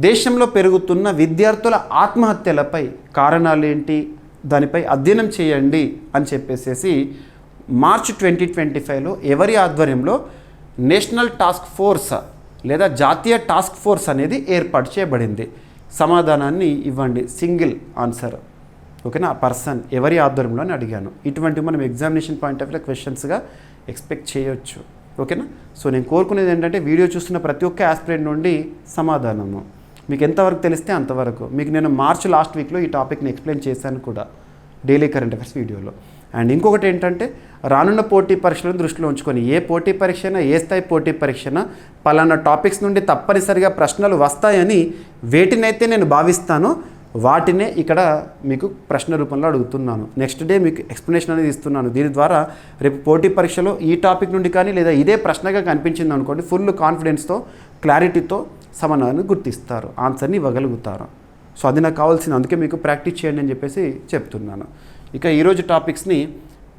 దేశంలో పెరుగుతున్న విద్యార్థుల ఆత్మహత్యలపై కారణాలేంటి, దానిపై అధ్యయనం చేయండి అని చెప్పేసి మార్చ్ 2025లో ఎవరి ఆధ్వర్యంలో నేషనల్ టాస్క్ ఫోర్స్ లేదా జాతీయ టాస్క్ ఫోర్స్ అనేది ఏర్పాటు చేయబడింది. సమాధానాన్ని ఇవ్వండి, సింగిల్ ఆన్సర్. ఓకేనా? ఆ పర్సన్ ఎవరి ఆధ్వర్యంలో అని అడిగాను. ఇటువంటివి మనం ఎగ్జామినేషన్ పాయింట్ ఆఫ్ వ్యూలో క్వశ్చన్స్గా ఎక్స్పెక్ట్ చేయొచ్చు. ఓకేనా? సో నేను కోరుకునేది ఏంటంటే వీడియో చూస్తున్న ప్రతి ఒక్క ఆస్పిరెంట్ నుండి సమాధానము మీకు ఎంతవరకు తెలిస్తే అంతవరకు. మీకు నేను మార్చ్ లాస్ట్ వీక్లో ఈ టాపిక్ని ఎక్స్ప్లెయిన్ చేశాను కూడా డైలీ కరెంట్ అఫైర్స్ వీడియోలో. అండ్ ఇంకొకటి ఏంటంటే రానున్న పోటీ పరీక్షలను దృష్టిలో ఉంచుకొని ఏ పోటీ పరీక్ష అయినా, ఏ స్థాయి పోటీ పరీక్ష అయినా పలానా టాపిక్స్ నుండి తప్పనిసరిగా ప్రశ్నలు వస్తాయని వేటినైతే నేను భావిస్తానో వాటినే ఇక్కడ మీకు ప్రశ్న రూపంలో అడుగుతున్నాను. నెక్స్ట్ డే మీకు ఎక్స్ప్లెనేషన్ అనేది ఇస్తున్నాను. దీని ద్వారా రేపు పోటీ పరీక్షలో ఈ టాపిక్ నుండి కానీ లేదా ఇదే ప్రశ్నగా కనిపించింది అనుకోండి, ఫుల్ కాన్ఫిడెన్స్తో క్లారిటీతో సమాధానాన్ని గుర్తిస్తారు, ఆన్సర్ని ఇవ్వగలుగుతారు. సో అది నాకు కావాల్సింది, అందుకే మీకు ప్రాక్టీస్ చేయండి అని చెప్పేసి చెప్తున్నాను. ఇక ఈరోజు టాపిక్స్ని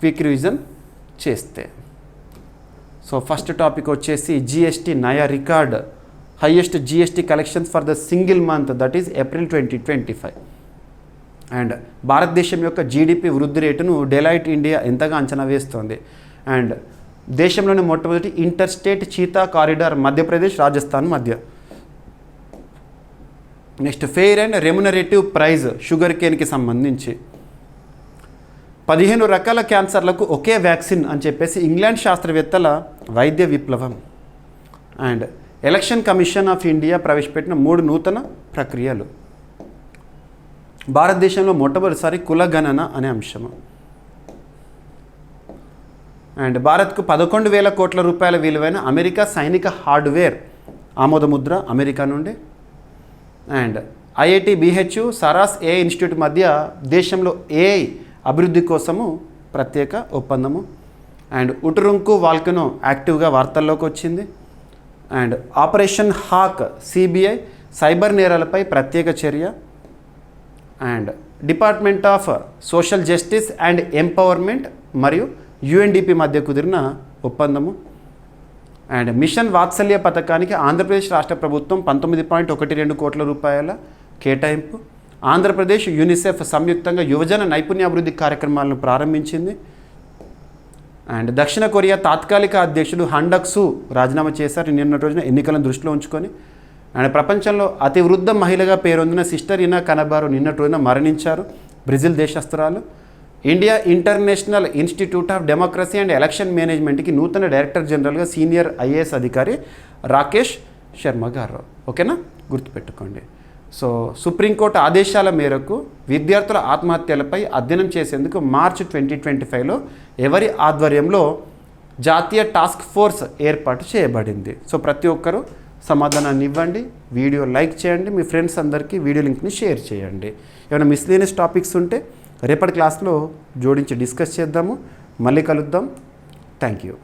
క్విక్ రివిజన్ చేస్తే, సో ఫస్ట్ టాపిక్ వచ్చేసి జిఎస్టీ నయా record, highest GST collections for the single month, that is April 2025. And భారతదేశం యొక్క జీడిపి వృద్ధి రేటును డెలాయిట్ ఇండియా ఎంతగా అంచనా వేస్తోంది. అండ్ దేశంలోని మొట్టమొదటి inter state cheetah corridor Madhya Pradesh Rajasthan మధ్య. Next fair and remunerative price sugar కేన్కి సంబంధించి. 15 రకాల క్యాన్సర్లకు ఒకే వ్యాక్సిన్ అని చెప్పేసి ఇంగ్లాండ్ శాస్త్రవేత్తల వైద్య విప్లవం. And election commission of India ప్రవేశపెట్టిన 3 నూతన ప్రక్రియలు. భారతదేశంలో మొట్టమొదటిసారి కులగణన అనే అంశము. అండ్ భారత్కు 11,000 కోట్ల రూపాయల విలువైన అమెరికా సైనిక హార్డ్వేర్ ఆమోదముద్ర అమెరికా నుండి. And IIT BHU Saras AI institute మధ్య దేశంలో ఏఐ అభివృద్ధి కోసము ప్రత్యేక ఒప్పందము. అండ్ ఉటురుంకు వాల్కనో యాక్టివ్గా వార్తల్లోకి వచ్చింది. And operation hawk CBI cyber నేరాలపై ప్రత్యేక చర్య. And department of social justice and empowerment మరియు యుఎన్డిపి మధ్య కుదిరిన ఒప్పందము. అండ్ మిషన్ వాత్సల్య పథకానికి ఆంధ్రప్రదేశ్ రాష్ట్ర ప్రభుత్వం 19.12 కోట్ల రూపాయల కేటాయింపు. ఆంధ్రప్రదేశ్ యూనిసెఫ్ సంయుక్తంగా యువజన నైపుణ్యాభివృద్ధి కార్యక్రమాలను ప్రారంభించింది. అండ్ దక్షిణ కొరియా తాత్కాలిక అధ్యక్షుడు హన్ డక్ సూ రాజీనామా చేశారు నిన్నటి రోజున ఎన్నికలను దృష్టిలో ఉంచుకొని. అండ్ ప్రపంచంలో అతి వృద్ధ మహిళగా పేరొందిన సిస్టర్ ఇనా కనబారో నిన్నటి రోజున మరణించారు, బ్రెజిల్ దేశస్తురాలు. India International Institute of Democracy and Election మేనేజ్మెంట్కి నూతన డైరెక్టర్ జనరల్గా సీనియర్ ఐఏఎస్ అధికారి రాకేష్ శర్మ గారు. ఓకేనా? గుర్తుపెట్టుకోండి. సో సుప్రీంకోర్టు ఆదేశాల మేరకు విద్యార్థుల ఆత్మహత్యలపై అధ్యయనం చేసేందుకు మార్చి 2025లో ఎవరి ఆధ్వర్యంలో జాతీయ టాస్క్ ఫోర్స్ ఏర్పాటు చేయబడింది. సో ప్రతి ఒక్కరూ సమాధానాన్ని ఇవ్వండి, వీడియో లైక్ చేయండి, మీ ఫ్రెండ్స్ అందరికీ వీడియో లింక్ని షేర్ చేయండి. ఏమైనా మిస్లీనియస్ టాపిక్స్ ఉంటే రేపటి క్లాస్లో జోడించి డిస్కస్ చేద్దాము. మళ్ళీ కలుద్దాం. Thank you.